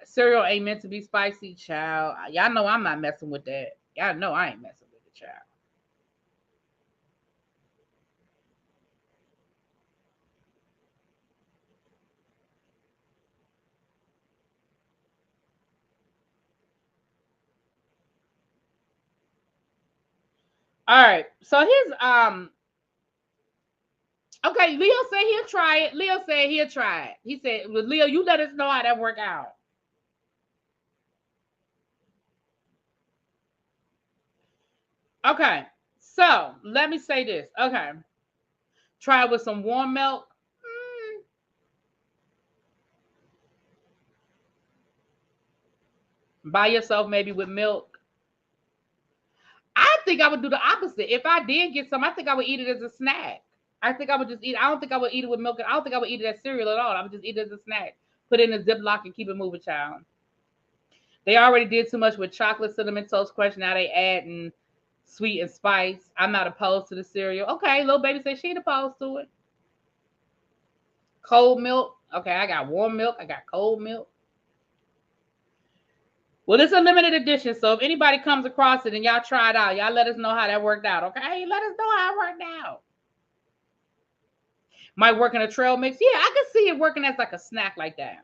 Cereal ain't meant to be spicy, child. Y'all know I'm not messing with that. Y'all know I ain't messing with the child. All right. So here's okay, Leo said he'll try it. Leo said he'll try it. He said, well, Leo, you let us know how that work out. Okay. So let me say this. Okay. Try it with some warm milk. By yourself, maybe with milk. think I would do the opposite. If I did get some, I think I would eat it as a snack. I think I would just eat it. I don't think I would eat it with milk. I don't think I would eat it as cereal at all. I would just eat it as a snack. Put it in a Ziploc and keep it moving, child. They already did too much with chocolate cinnamon toast crunch. Now they adding sweet and spice. I'm not opposed to the cereal. Okay, little baby said she ain't opposed to it. Cold milk. Okay, I got warm milk. I got cold milk. Well, it's a limited edition, so if anybody comes across it and y'all try it out, y'all let us know how that worked out, okay? Let us know how it worked out. Might work in a trail mix. Yeah, I could see it working as like a snack like that.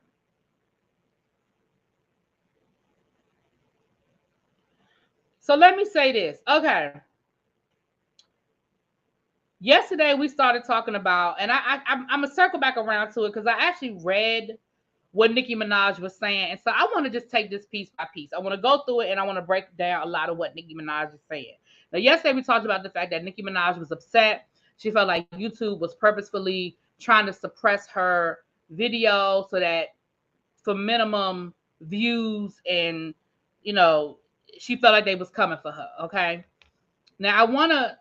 So let me say this. Okay. Yesterday we started talking about, and I'm going to circle back around to it because I actually read what Nicki Minaj was saying. And so I want to just take this piece by piece. I want to go through it and I want to break down a lot of what Nicki Minaj is saying. Now, yesterday we talked about the fact that Nicki Minaj was upset. She felt like YouTube was purposefully trying to suppress her video so that for minimum views, and, you know, she felt like they was coming for her, okay? Now, I want to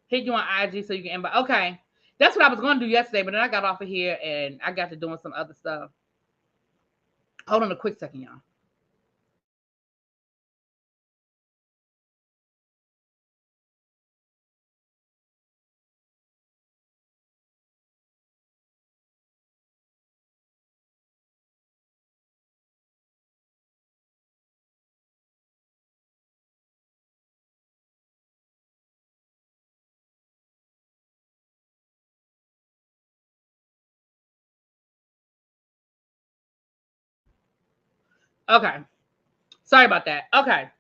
hit you on IG so you can inbox. Okay, that's what I was going to do yesterday, but then I got off of here and I got to doing some other stuff. Hold on a quick second, y'all. Okay. Sorry about that. Okay.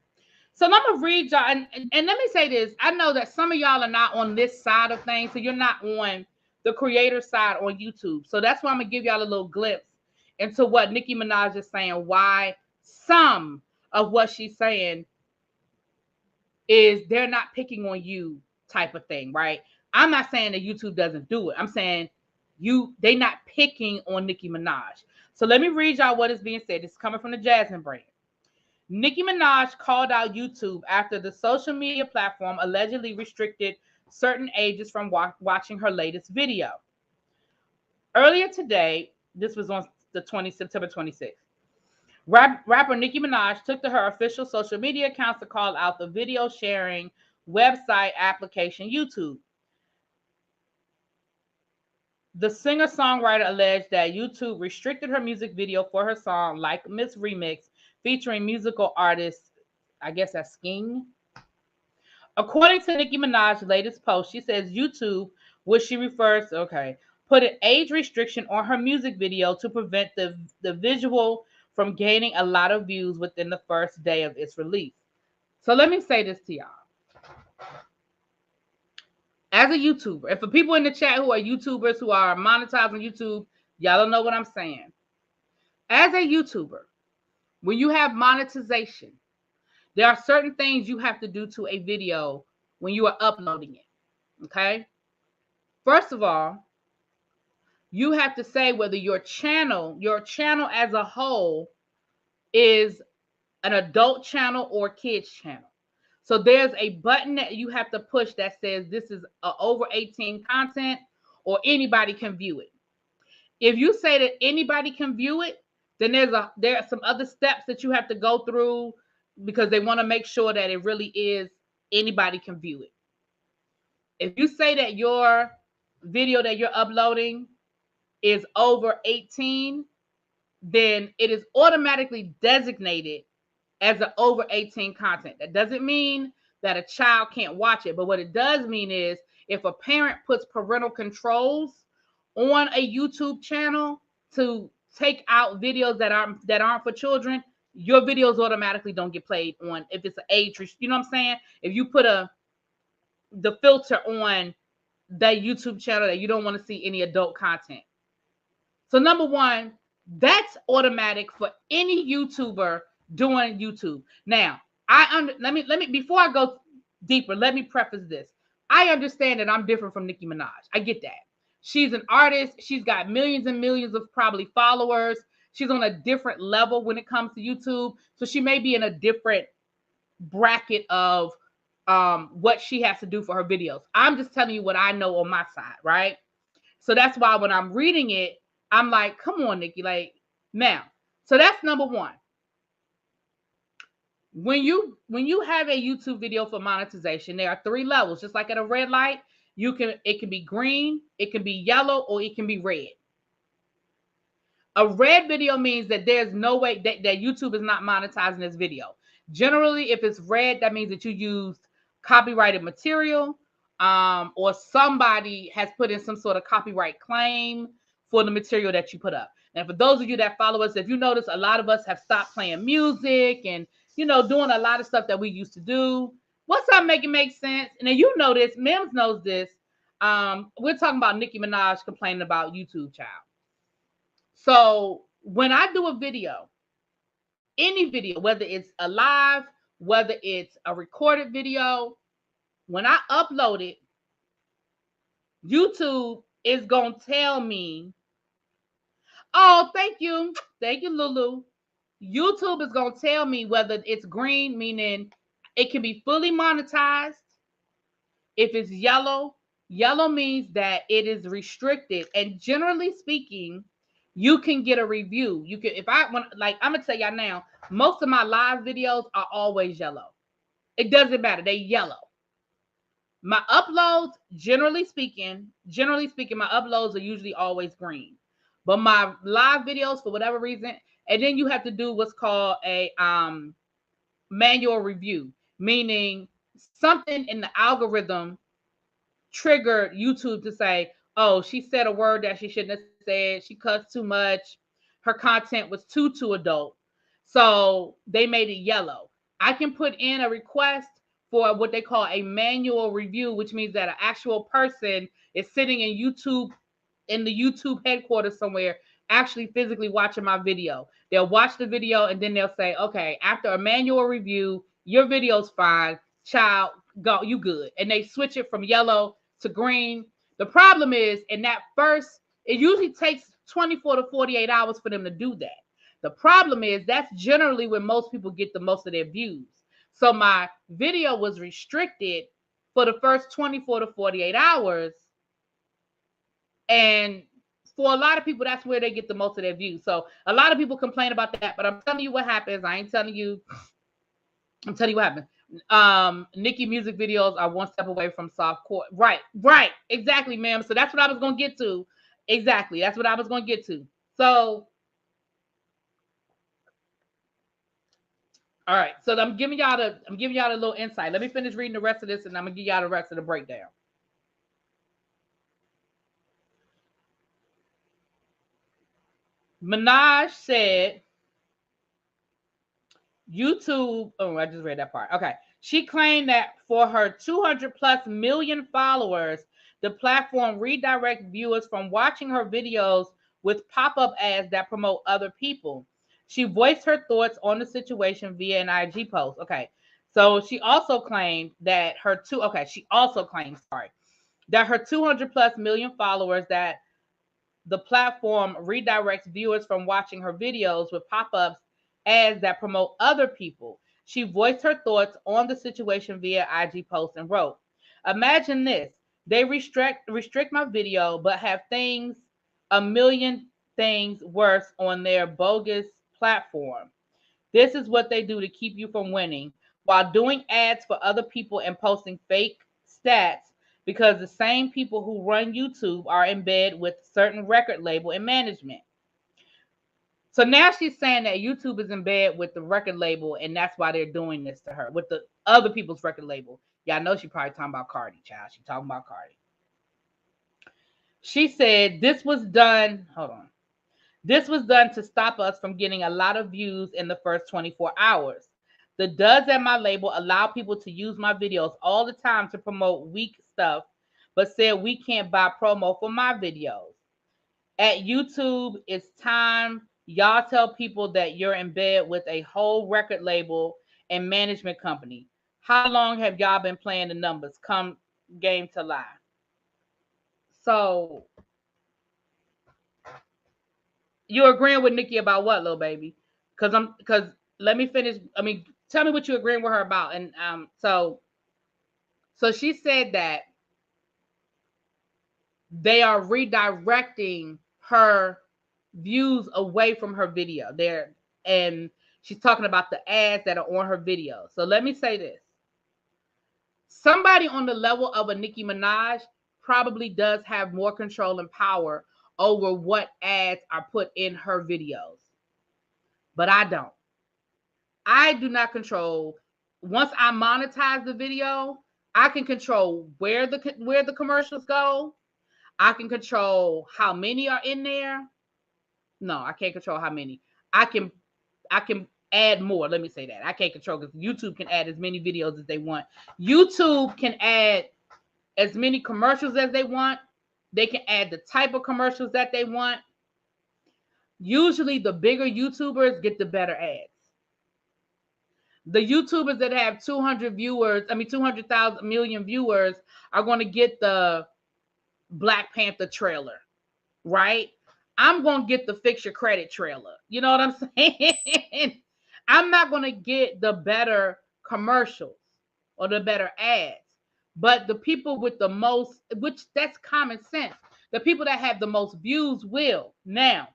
So I'm going to read y'all. And let me say this. I know that some of y'all are not on this side of things. So you're not on the creator side on YouTube. So that's why I'm going to give y'all a little glimpse into what Nicki Minaj is saying, why some of what she's saying is they're not picking on you type of thing, right? I'm not saying that YouTube doesn't do it. I'm saying they not picking on Nicki Minaj. So let me read y'all what is being said. It's coming from the Jasmine brand. Nicki Minaj called out YouTube after the social media platform allegedly restricted certain ages from watching her latest video. Earlier today, this was on the September 26th, rapper Nicki Minaj took to her official social media accounts to call out the video sharing website application YouTube. The singer-songwriter alleged that YouTube restricted her music video for her song Like Miss Remix featuring musical artist, I guess that's Sking. According to Nicki Minaj's latest post, she says YouTube, which she refers to, put an age restriction on her music video to prevent the visual from gaining a lot of views within the first day of its release. So let me say this to y'all. As a YouTuber, and for people in the chat who are YouTubers who are monetized on YouTube, y'all don't know what I'm saying. As a YouTuber, when you have monetization, there are certain things you have to do to a video when you are uploading it, okay? First of all, you have to say whether your channel as a whole is an adult channel or kids channel. So there's a button that you have to push that says this is over 18 content or anybody can view it. If you say that anybody can view it, then there are some other steps that you have to go through because they want to make sure that it really is anybody can view it. If you say that your video that you're uploading is over 18, then it is automatically designated as an over 18 content. That doesn't mean that a child can't watch it, but what it does mean is if a parent puts parental controls on a YouTube channel to take out videos that aren't for children, your videos automatically don't get played on if it's an age, you know what I'm saying? If you put the filter on that YouTube channel that you don't want to see any adult content. So number one, that's automatic for any YouTuber doing YouTube. Now, let me before I go deeper, let me preface this. I understand that I'm different from Nicki Minaj. I get that. She's an artist. She's got millions and millions of probably followers. She's on a different level when it comes to YouTube. So she may be in a different bracket of what she has to do for her videos. I'm just telling you what I know on my side, right? So that's why when I'm reading it, I'm like, come on, Nicki, like now. So that's number one. When you have a YouTube video for monetization, there are 3 levels. Just like at a red light, it can be green, it can be yellow, or it can be red. A red video means that there's no way that YouTube is not monetizing this video. Generally, if it's red, that means that you used copyrighted material, or somebody has put in some sort of copyright claim for the material that you put up. And for those of you that follow us, if you notice, a lot of us have stopped playing music and, doing a lot of stuff that we used to do. What's up, make it make sense? And then you know this, Mims knows this. We're talking about Nicki Minaj complaining about YouTube, child. So when I do a video, any video, whether it's a live, whether it's a recorded video, when I upload it, YouTube is going to tell me, oh, thank you, Lulu. YouTube is going to tell me whether it's green, meaning it can be fully monetized. If it's yellow, yellow means that it is restricted. And generally speaking, you can get a review. You can, if I want, like, I'm gonna tell y'all now, most of my live videos are always yellow. It doesn't matter, they yellow. My uploads, generally speaking, my uploads are usually always green. But my live videos, for whatever reason, and then you have to do what's called a manual review, meaning something in the algorithm triggered YouTube to say, oh, she said a word that she shouldn't have said. She cussed too much. Her content was too adult. So they made it yellow. I can put in a request for what they call a manual review, which means that an actual person is sitting in the YouTube headquarters somewhere, actually physically watching my video. They'll watch the video and then they'll say, okay, after a manual review, your video's fine. Child, go, you good. And they switch it from yellow to green. The problem is, in that first, it usually takes 24 to 48 hours for them to do that. The problem is that's generally when most people get the most of their views. So my video was restricted for the first 24 to 48 hours. And for a lot of people, that's where they get the most of their views. So a lot of people complain about that, but I'm telling you what happens. I ain't telling you. I'm telling you what happens. Nicki music videos are one step away from soft core. Right. Exactly, ma'am. So that's what I was going to get to. Exactly. That's what I was going to get to. So, all right. So I'm giving y'all a little insight. Let me finish reading the rest of this and I'm going to give y'all the rest of the breakdown. Minaj said, YouTube, I just read that part. Okay. She claimed that for her 200 plus million followers, the platform redirects viewers from watching her videos with pop-up ads that promote other people. She voiced her thoughts on the situation via an IG post. Okay. So she also claimed that her 200 plus million followers, that the platform redirects viewers from watching her videos with pop-ups ads that promote other people. She voiced her thoughts on the situation via IG post and wrote, imagine this. They restrict my video, but have a million things worse on their bogus platform. This is what they do to keep you from winning while doing ads for other people and posting fake stats, because the same people who run YouTube are in bed with certain record label and management. So now she's saying that YouTube is in bed with the record label, and that's why they're doing this to her with the other people's record label. Y'all know she probably talking about Cardi, child. She talking about Cardi. She said this was done. Hold on. This was done to stop us from getting a lot of views in the first 24 hours. The duds at my label allow people to use my videos all the time to promote weak stuff, but said we can't buy promo for my videos. At YouTube, it's time y'all tell people that you're in bed with a whole record label and management company. How long have y'all been playing the numbers? Come game to lie. So you're agreeing with Nicki about what, little baby? Because let me finish. I mean, tell me what you're agreeing with her about. And so So she said that they are redirecting her views away from her video there, and she's talking about the ads that are on her video. So let me say this. Somebody on the level of a Nicki Minaj probably does have more control and power over what ads are put in her videos. But I don't. I do not control. Once I monetize the video, I can control where the commercials go. I can control how many are in there. No, I can't control how many. I can add more. Let me say that. I can't control because YouTube can add as many videos as they want. YouTube can add as many commercials as they want. They can add the type of commercials that they want. Usually the bigger YouTubers get the better ads. The YouTubers that have 200,000 million viewers are going to get the Black Panther trailer, right? I'm going to get the Fix Your Credit trailer. You know what I'm saying? I'm not going to get the better commercials or the better ads. But the people with the most, which that's common sense, the people that have the most views will. Now,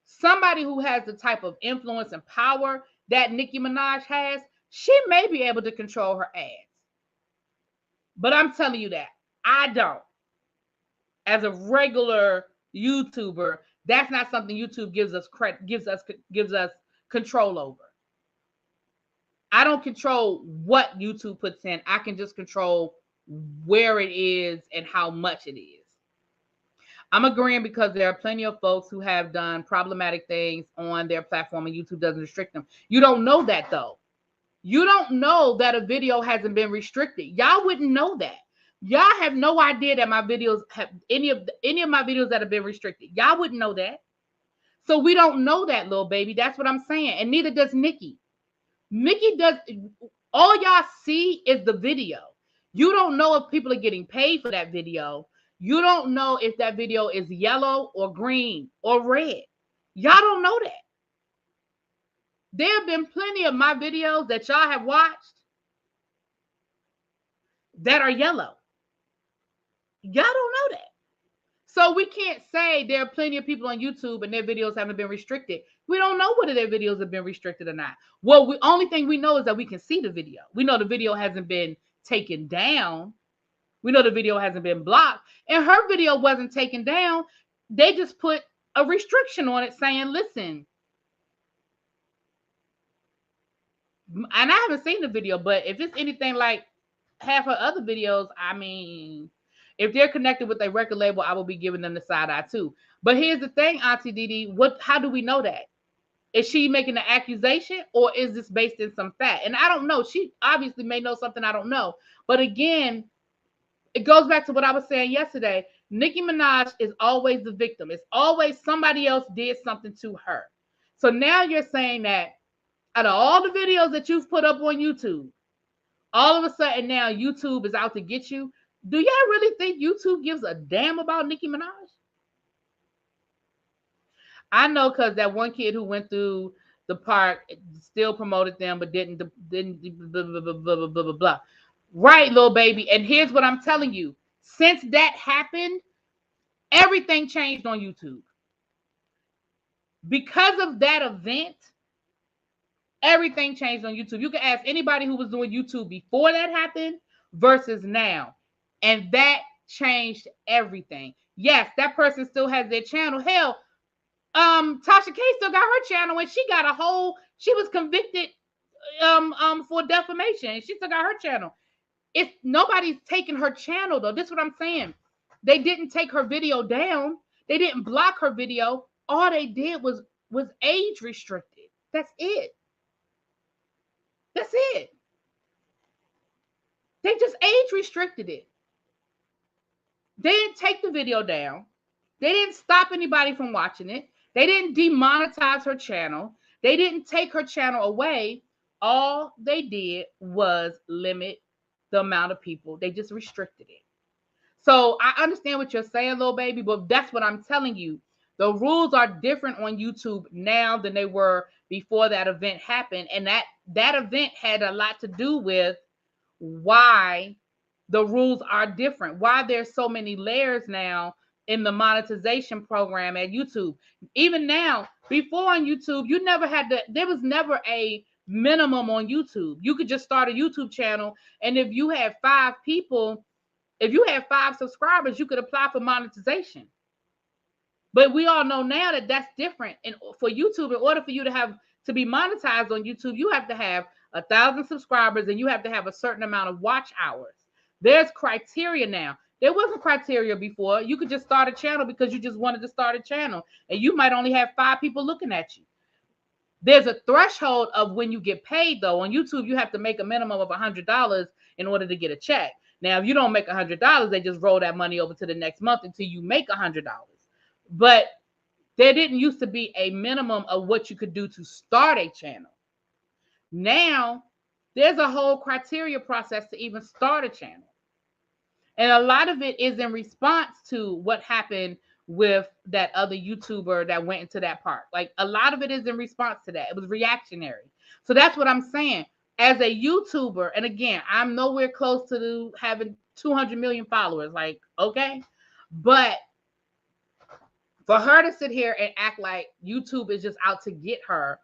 somebody who has the type of influence and power that Nicki Minaj has, she may be able to control her ads. But I'm telling you that I don't. As a regular YouTuber, that's not something YouTube gives us control over. I don't control what YouTube puts in. I can just control where it is and how much it is. I'm agreeing because there are plenty of folks who have done problematic things on their platform and YouTube doesn't restrict them. You don't know that though. You don't know that a video hasn't been restricted. Y'all wouldn't know that. Y'all have no idea that my videos have any of my videos that have been restricted. Y'all wouldn't know that. So we don't know that, little baby. That's what I'm saying. And neither does Nicki. Nicki does. All y'all see is the video. You don't know if people are getting paid for that video. You don't know if that video is yellow or green or red. Y'all don't know that. There have been plenty of my videos that y'all have watched that are yellow. Y'all don't know that. So we can't say there are plenty of people on YouTube and their videos haven't been restricted. We don't know whether their videos have been restricted or not. Well, the only thing we know is that we can see the video. We know the video hasn't been taken down. We know the video hasn't been blocked. And her video wasn't taken down. They just put a restriction on it saying, listen. And I haven't seen the video, but if it's anything like half her other videos, I mean, if they're connected with a record label, I will be giving them the side eye too. But here's the thing, Auntie Didi, how do we know that? Is she making an accusation or is this based in some fact? And I don't know. She obviously may know something I don't know. But again, it goes back to what I was saying yesterday. Nicki Minaj is always the victim. It's always somebody else did something to her. So now you're saying that out of all the videos that you've put up on YouTube, all of a sudden now YouTube is out to get you. Do y'all really think YouTube gives a damn about Nicki Minaj? I know because that one kid who went through the park still promoted them, but didn't blah, blah, blah, blah. Right, little baby. And here's what I'm telling you. Since that happened, everything changed on YouTube. Because of that event, everything changed on YouTube. You can ask anybody who was doing YouTube before that happened versus now. And that changed everything. Yes, that person still has their channel. Hell, Tasha K still got her channel and she was convicted for defamation. She still got her channel. If nobody's taking her channel though, this is what I'm saying. They didn't take her video down. They didn't block her video. All they did was age restricted. That's it. That's it. They just age restricted it. They didn't take the video down. They didn't stop anybody from watching it. They didn't demonetize her channel. They didn't take her channel away. All they did was limit the amount of people. They just restricted it. So I understand what you're saying, little baby, but that's what I'm telling you. The rules are different on YouTube now than they were before that event happened. And that event had a lot to do with why the rules are different, why there's so many layers now in the monetization program at YouTube. Even now, before on YouTube, you never had to, there was never a minimum on YouTube. You could just start a YouTube channel, and if you had 5 people, if you had 5 subscribers, you could apply for monetization. But we all know now that that's different. And for YouTube, in order for you to be monetized on YouTube, you have to have 1,000 subscribers and you have to have a certain amount of watch hours. There's criteria now. There wasn't criteria before. You could just start a channel because you just wanted to start a channel, and you might only have 5 people looking at you. There's a threshold of when you get paid, though. On YouTube, you have to make a minimum of $100 in order to get a check. Now, if you don't make $100, they just roll that money over to the next month until you make $100. But there didn't used to be a minimum of what you could do to start a channel. Now, there's a whole criteria process to even start a channel. And a lot of it is in response to what happened with that other YouTuber that went into that park. Like, a lot of it is in response to that. It was reactionary. So that's what I'm saying. As a YouTuber, and again, I'm nowhere close to having 200 million followers. Like, okay. But for her to sit here and act like YouTube is just out to get her,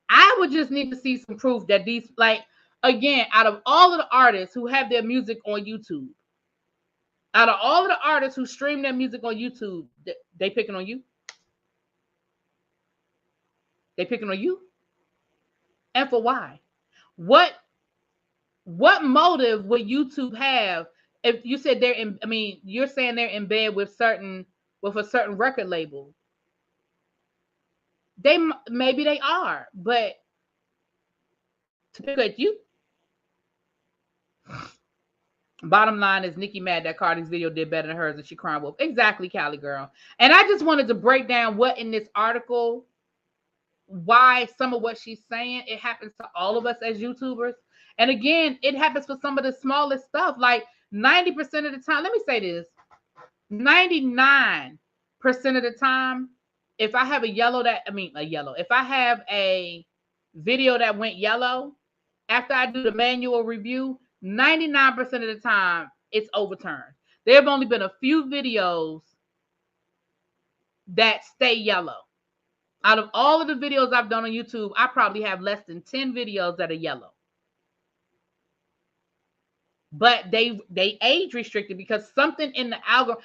I would just need to see some proof that these, like, again, out of all of the artists who have their music on YouTube, out of all of the artists who stream their music on YouTube, they picking on you? They picking on you? And for why? What motive would YouTube have if you said they're in, I mean, you're saying they're in bed with a certain record label? Maybe they are, but to pick at you. Bottom line is Nicki mad that Cardi's video did better than hers and she crying wolf. Exactly, Cali girl. And I just wanted to break down what in this article, why some of what she's saying, it happens to all of us as YouTubers. And again, it happens for some of the smallest stuff. Like 90% of the time, let me say this, 99% of the time, if I have if I have a video that went yellow, after I do the manual review, 99% of the time, it's overturned. There have only been a few videos that stay yellow. Out of all of the videos I've done on YouTube, I probably have less than 10 videos that are yellow. But they age restricted because something in the algorithm,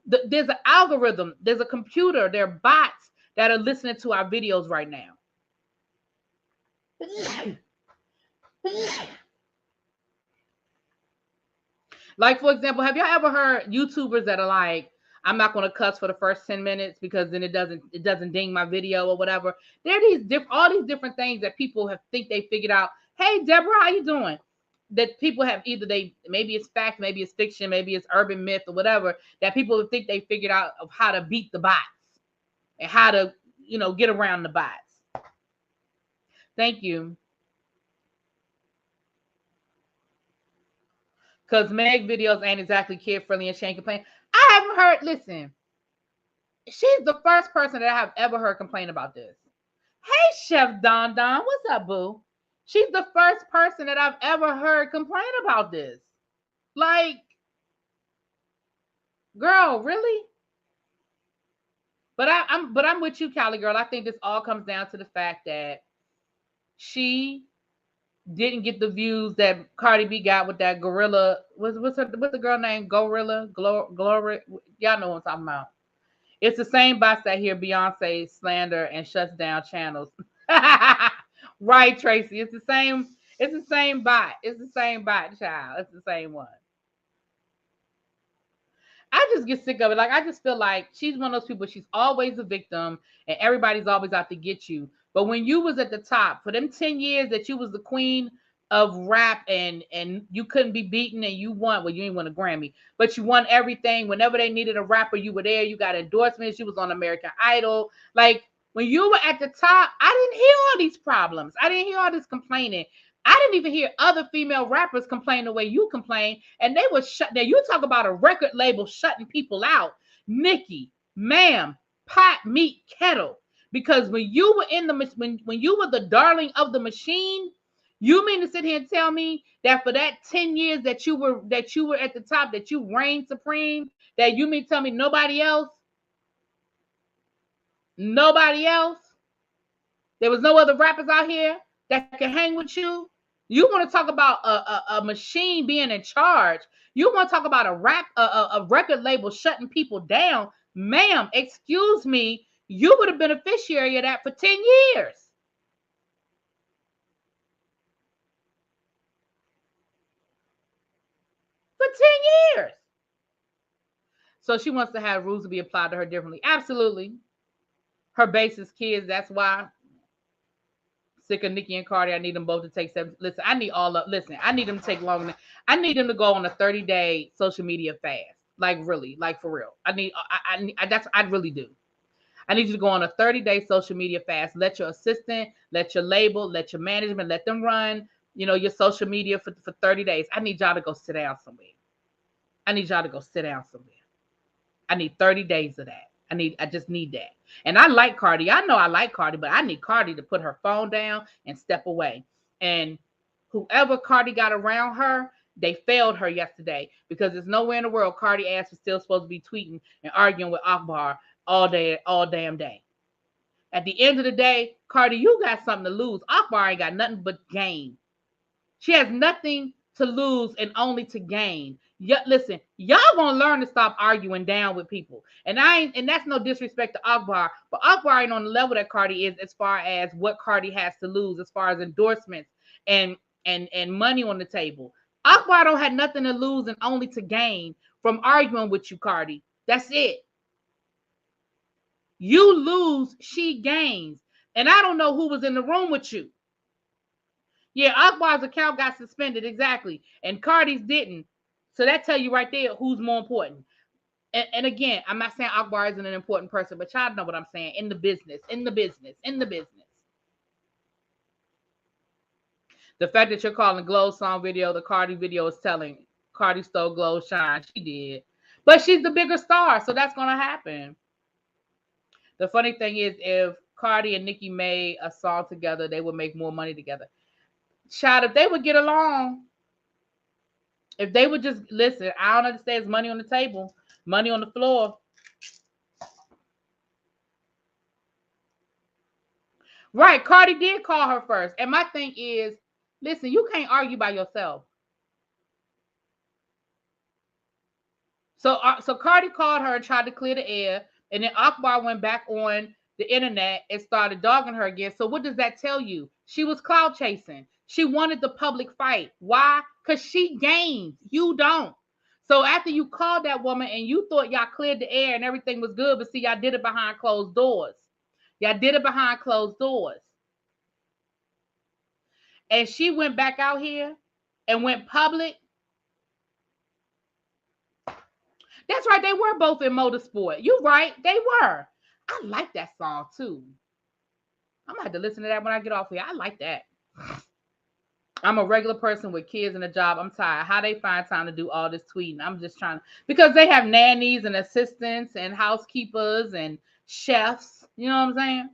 there's an algorithm, there's a computer, there are bots that are listening to our videos right now. Like, for example, have y'all ever heard YouTubers that are like, I'm not going to cuss for the first 10 minutes because then it doesn't ding my video or whatever. There are all these different things that people think they figured out. Hey, Deborah, how you doing? That people have maybe it's fact, maybe it's fiction, maybe it's urban myth or whatever, that people think they figured out of how to beat the bots and how to, get around the bots. Thank you. Because Meg videos ain't exactly kid-friendly and she ain't complain. I haven't heard, listen, she's the first person that I have ever heard complain about this. Hey, Chef Don Don, what's up, boo? She's the first person that I've ever heard complain about this. Like, girl, really? But I'm with you, Cali girl. I think this all comes down to the fact that she didn't get the views that Cardi B got with that gorilla. What's the girl name? Glory. Y'all know what I'm talking about. It's the same bots that hear Beyonce slander and shuts down channels. Right, Tracy. It's the same bot. It's the same bot, child. It's the same one. I just get sick of it. Like, I just feel like she's one of those people, she's always a victim and everybody's always out to get you. But when you was at the top, for them 10 years that you was the queen of rap and you couldn't be beaten and you won, well, you didn't win a Grammy, but you won everything. Whenever they needed a rapper, you were there. You got endorsements. You was on American Idol. Like, when you were at the top, I didn't hear all these problems. I didn't hear all this complaining. I didn't even hear other female rappers complain the way you complain. And they were shut. Now, you talk about a record label shutting people out. Nicki, ma'am, pot, meat, kettle. Because when you were when you were the darling of the machine, You mean to sit here and tell me that for that 10 years that you were at the top, that you reigned supreme, that you mean to tell me nobody else? Nobody else? There was no other rappers out here that could hang with you? You want to talk about a machine being in charge? You want to talk about a record label shutting people down? Ma'am, excuse me, you were the beneficiary of that for 10 years. For 10 years. So she wants to have rules to be applied to her differently. Absolutely. Her base is kids. That's why. Sick of Nicki and Cardi. I need them both to take 7. Listen, I need all of. Listen, I need them to take longer than. I need them to go on a 30-day social media fast. Like really, like for real. I really do. I need you to go on a 30-day social media fast. Let your assistant, let your label, let your management, let them run, your social media for 30 days. I need y'all to go sit down somewhere. I need 30 days of that. I just need that. And I like Cardi. I know I like Cardi, but I need Cardi to put her phone down and step away. And whoever Cardi got around her, they failed her yesterday, because there's nowhere in the world Cardi ass is still supposed to be tweeting and arguing with Akbar all day, all damn day. At the end of the day, Cardi, you got something to lose. Akbar ain't got nothing but gain. She has nothing to lose and only to gain. Listen, y'all gonna learn to stop arguing down with people. And that's no disrespect to Akbar, but Akbar ain't on the level that Cardi is as far as what Cardi has to lose, as far as endorsements and money on the table. Akbar don't have nothing to lose and only to gain from arguing with you, Cardi. That's it. You lose, she gains. And I don't know who was in the room with you. Yeah, Akbar's account got suspended, exactly. And Cardi's didn't. So that tell you right there who's more important. And again, I'm not saying Akbar isn't an important person, but y'all know what I'm saying. In the business. The fact that you're calling Glow song video the Cardi video is telling. Cardi stole Glow shine. She did. But she's the bigger star, so that's going to happen. The funny thing is, if Cardi and Nicki made a song together, they would make more money together. Child, if they would get along, if they would just listen, I don't understand. It's money on the table, money on the floor. Right, Cardi did call her first. And my thing is, listen, you can't argue by yourself. So Cardi called her and tried to clear the air. And then Akbar went back on the internet and started dogging her again. So what does that tell you? She was cloud chasing. She wanted the public fight. Why? Because she gains. You don't. So after you called that woman and you thought y'all cleared the air and everything was good, but see, y'all did it behind closed doors. And she went back out here and went public. That's right. They were both in motorsport. You're right. They were. I like that song too. I'm gonna have to listen to that when I get off here. I like that. I'm a regular person with kids and a job. I'm tired. How they find time to do all this tweeting? I'm just trying to, because they have nannies and assistants and housekeepers and chefs. You know what I'm saying?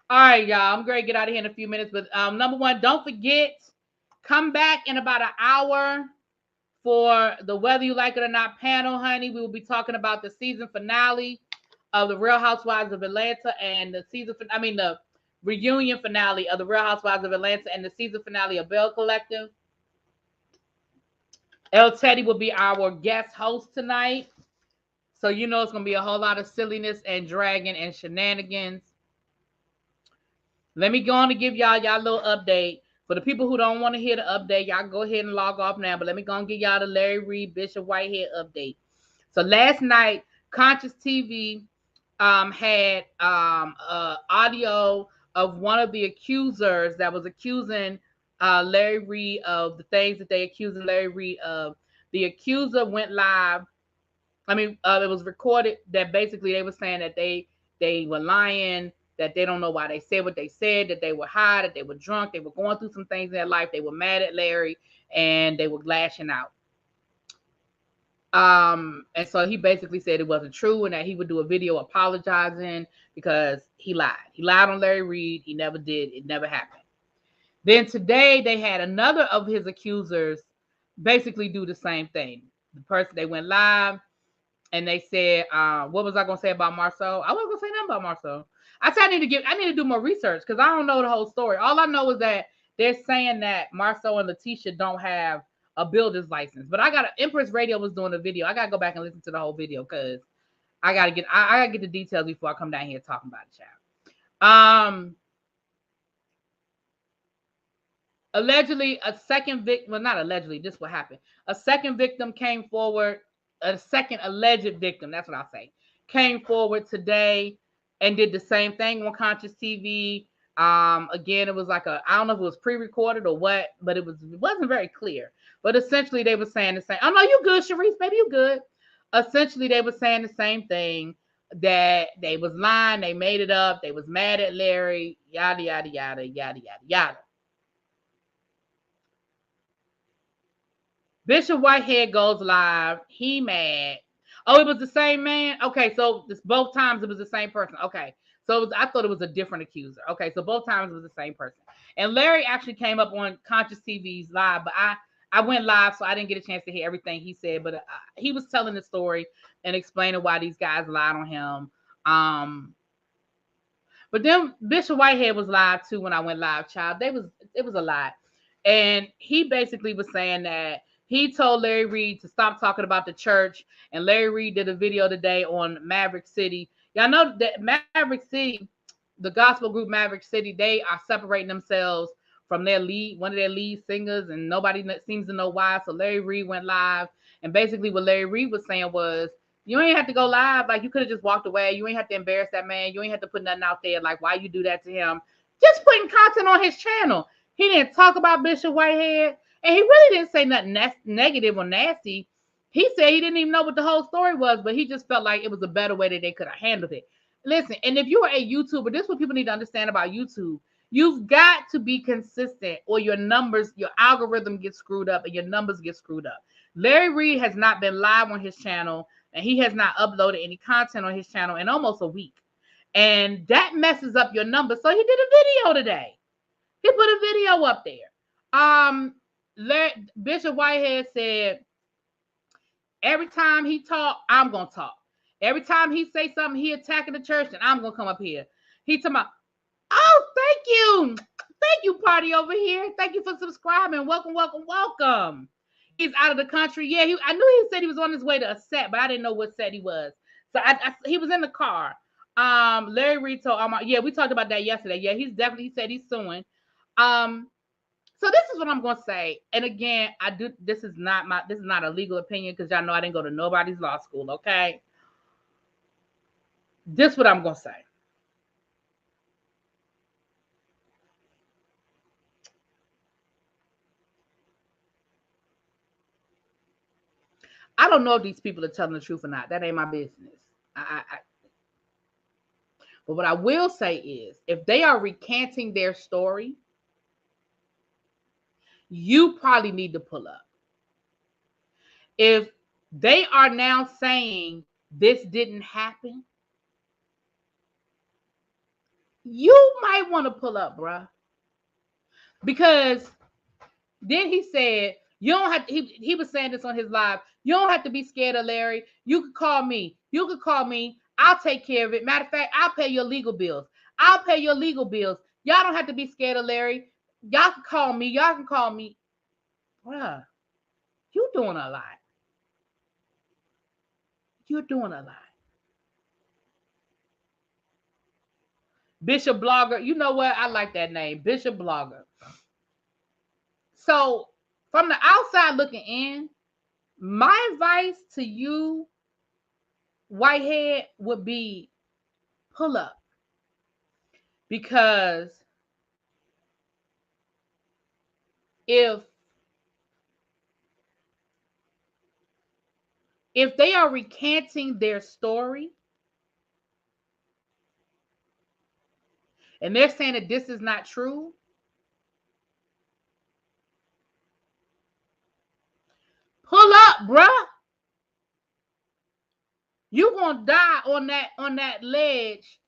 All right, y'all. I'm going to get out of here in a few minutes. But number one, don't forget, come back in about an hour for the Whether You Like It or Not panel, honey. We will be talking about the season finale of the Real Housewives of Atlanta and the reunion finale of the Real Housewives of Atlanta and the season finale of Bell Collective. El Teddy will be our guest host tonight. So you know it's going to be a whole lot of silliness and dragging and shenanigans. Let me go on to give y'all a little update. For the people who don't want to hear the update, y'all go ahead and log off now. But let me go and give y'all the Larry Reid Bishop Whitehead update. So last night, Conscious TV had audio of one of the accusers that was accusing Larry Reid of the things that they accusing Larry Reid of. The accuser went live. It was recorded that basically they were saying that they were lying, that they don't know why they said what they said, that they were high, that they were drunk, they were going through some things in their life, they were mad at Larry, and they were lashing out. And so he basically said it wasn't true and that he would do a video apologizing because he lied. He lied on Larry Reid. He never did. It never happened. Then today they had another of his accusers basically do the same thing. The person, they went live and they said, what was I gonna say about Marceau? I wasn't gonna say nothing about Marceau. I said I need to do more research because I don't know the whole story. All I know is that they're saying that Marceau and Letitia don't have a builder's license. But Empress Radio was doing a video. I gotta go back and listen to the whole video because I gotta get the details before I come down here talking about it, child. Allegedly, a second victim, well, not allegedly, this what happened. A second victim came forward, a second alleged victim, that's what I'll say, came forward today and did the same thing on Conscious TV. Again, it was like I don't know if it was pre-recorded or what, but it wasn't very clear. But essentially, they were saying the same. Oh, no, you good, Sharice, baby, you good. Essentially, they were saying the same thing, that they was lying, they made it up, they was mad at Larry, yada, yada, yada, yada, yada, yada. Bishop Whitehead goes live. He mad. Oh, it was the same man? Okay, so both times it was the same person. Okay, so I thought it was a different accuser. Okay, so both times it was the same person. And Larry actually came up on Conscious TV's live, but I went live, so I didn't get a chance to hear everything he said. But he was telling the story and explaining why these guys lied on him. But then Bishop Whitehead was live too when I went live, child. It was a lie. And he basically was saying that he told Larry Reid to stop talking about the church. And Larry Reid did a video today on Maverick City. Y'all know that Maverick City, the gospel group Maverick City, they are separating themselves from one of their lead singers, and nobody seems to know why. So Larry Reid went live. And basically what Larry Reid was saying was, you ain't have to go live. Like, you could have just walked away. You ain't have to embarrass that man. You ain't have to put nothing out there. Like, why you do that to him? Just putting content on his channel. He didn't talk about Bishop Whitehead. And he really didn't say nothing negative or nasty. He said he didn't even know what the whole story was, but he just felt like it was a better way that they could have handled it. Listen, and if you are a YouTuber, this is what people need to understand about YouTube. You've got to be consistent or your algorithm gets screwed up and your numbers get screwed up. Larry Reid has not been live on his channel, and he has not uploaded any content on his channel in almost a week. And that messes up your numbers. So he did a video today. He put a video up there. Bishop Whitehead said, every time he talk, I'm going to talk. Every time he say something, he attacking the church, and I'm going to come up here. He talking about, oh, thank you. Thank you, party over here. Thank you for subscribing. Welcome, welcome, welcome. He's out of the country. Yeah, I knew he said he was on his way to a set, but I didn't know what set he was. So he was in the car. Larry Reid told, yeah, we talked about that yesterday. Yeah, he said he's suing. So this is what I'm gonna say. And again, this is not a legal opinion because y'all know I didn't go to nobody's law school, okay? This is what I'm gonna say. I don't know if these people are telling the truth or not. That ain't my business. But what I will say is, if they are recanting their story, you probably need to pull up. If they are now saying this didn't happen, you might want to pull up, bruh. Because then he said, you don't have to, he was saying this on his live, you don't have to be scared of Larry. You could call me. You could call me. I'll take care of it. Matter of fact, I'll pay your legal bills. I'll pay your legal bills. Y'all don't have to be scared of Larry. Y'all can call me. Y'all can call me. Bruh, you doing a lot. You're doing a lot. Bishop Blogger. You know what? I like that name. Bishop Blogger. So from the outside looking in, my advice to you, Whitehead, would be pull up. Because if they are recanting their story and they're saying that this is not true, pull up, bruh. You're gonna die on that ledge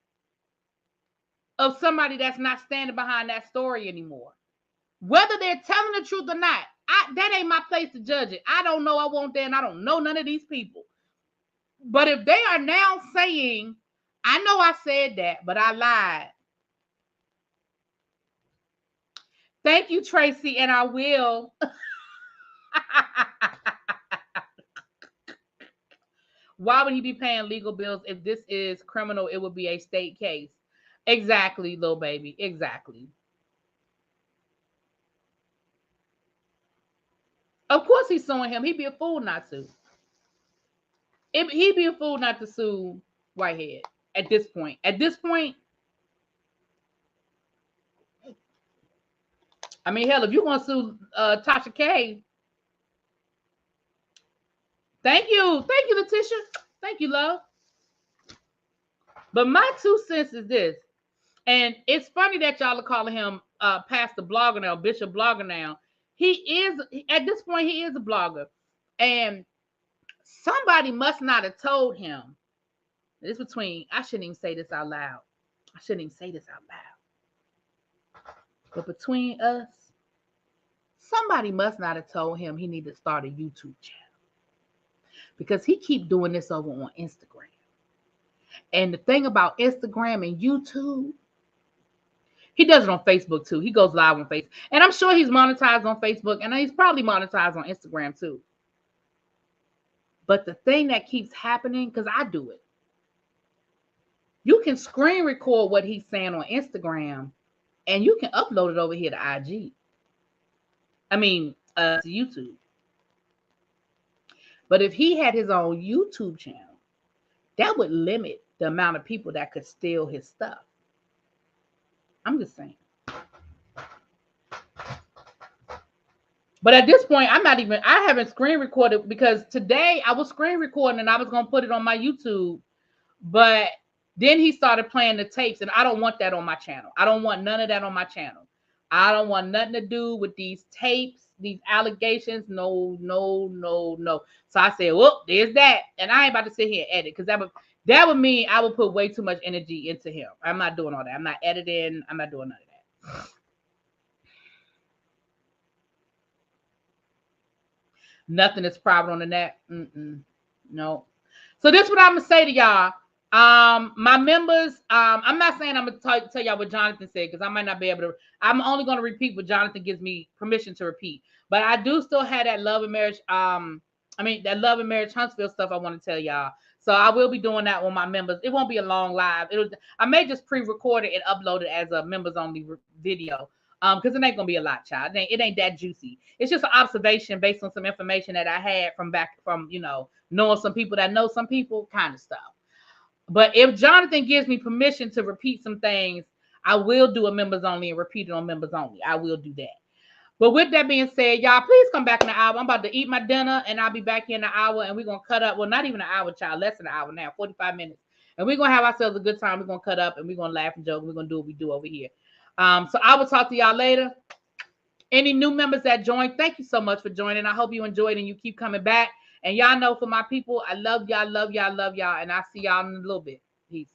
of somebody that's not standing behind that story anymore. Whether they're telling the truth or not, that ain't my place to judge it. I don't know. I won't there, and I don't know none of these people. But if they are now saying, I know I said that, but I lied. Thank you, Tracy, and I will. Why would he be paying legal bills? If this is criminal, it would be a state case. Exactly, little baby. Exactly. Of course he's suing him. He'd be a fool not to. He'd be a fool not to sue Whitehead at this point. At this point, I mean, hell, if you want to sue Tasha K, thank you, Letitia, thank you, love. But my 2 cents is this, and it's funny that y'all are calling him Pastor Blogger now, Bishop Blogger now. He is, at this point, he is a blogger, and somebody must not have told him. It's between, I shouldn't even say this out loud. But between us, somebody must not have told him he needed to start a YouTube channel. Because he keep doing this over on Instagram. And the thing about Instagram and YouTube, he does it on Facebook too. He goes live on Facebook. And I'm sure he's monetized on Facebook, and he's probably monetized on Instagram too. But the thing that keeps happening, because I do it, you can screen record what he's saying on Instagram, and you can upload it over here to IG. To YouTube. But if he had his own YouTube channel, that would limit the amount of people that could steal his stuff. I'm just saying. But at this point, I haven't screen recorded, because today I was screen recording and I was going to put it on my YouTube. But then he started playing the tapes, and I don't want that on my channel. I don't want none of that on my channel. I don't want nothing to do with these tapes, these allegations. No. So I said, well, there's that. And I ain't about to sit here and edit, because that would mean I would put way too much energy into him. I'm not doing all that. I'm not editing. I'm not doing none of that. Nothing is private on the net. No. So this is what I'm going to say to y'all. My members, I'm not saying I'm gonna tell y'all what Jonathan said, because I might not be able to. I'm only going to repeat what Jonathan gives me permission to repeat. But I do still have that love and marriage, that love and marriage Huntsville stuff I want to tell y'all. So I will be doing that with my members. It won't be a long live. I may just pre-record it and upload it as a members only video. Because it ain't gonna be a lot, child. It ain't that juicy. It's just an observation based on some information that I had from knowing some people that know some people, kind of stuff. But if Jonathan gives me permission to repeat some things, I will do a members only and repeat it on members only. I will do that. But with that being said, y'all, please come back in the hour. I'm about to eat my dinner, and I'll be back here in an hour, and we're going to cut up. Well, not even an hour, child. Less than an hour now, 45 minutes. And we're going to have ourselves a good time. We're going to cut up, and we're going to laugh and joke. And we're going to do what we do over here. So I will talk to y'all later. Any new members that joined, thank you so much for joining. I hope you enjoyed and you keep coming back. And y'all know, for my people, I love y'all, and I'll see y'all in a little bit. Peace.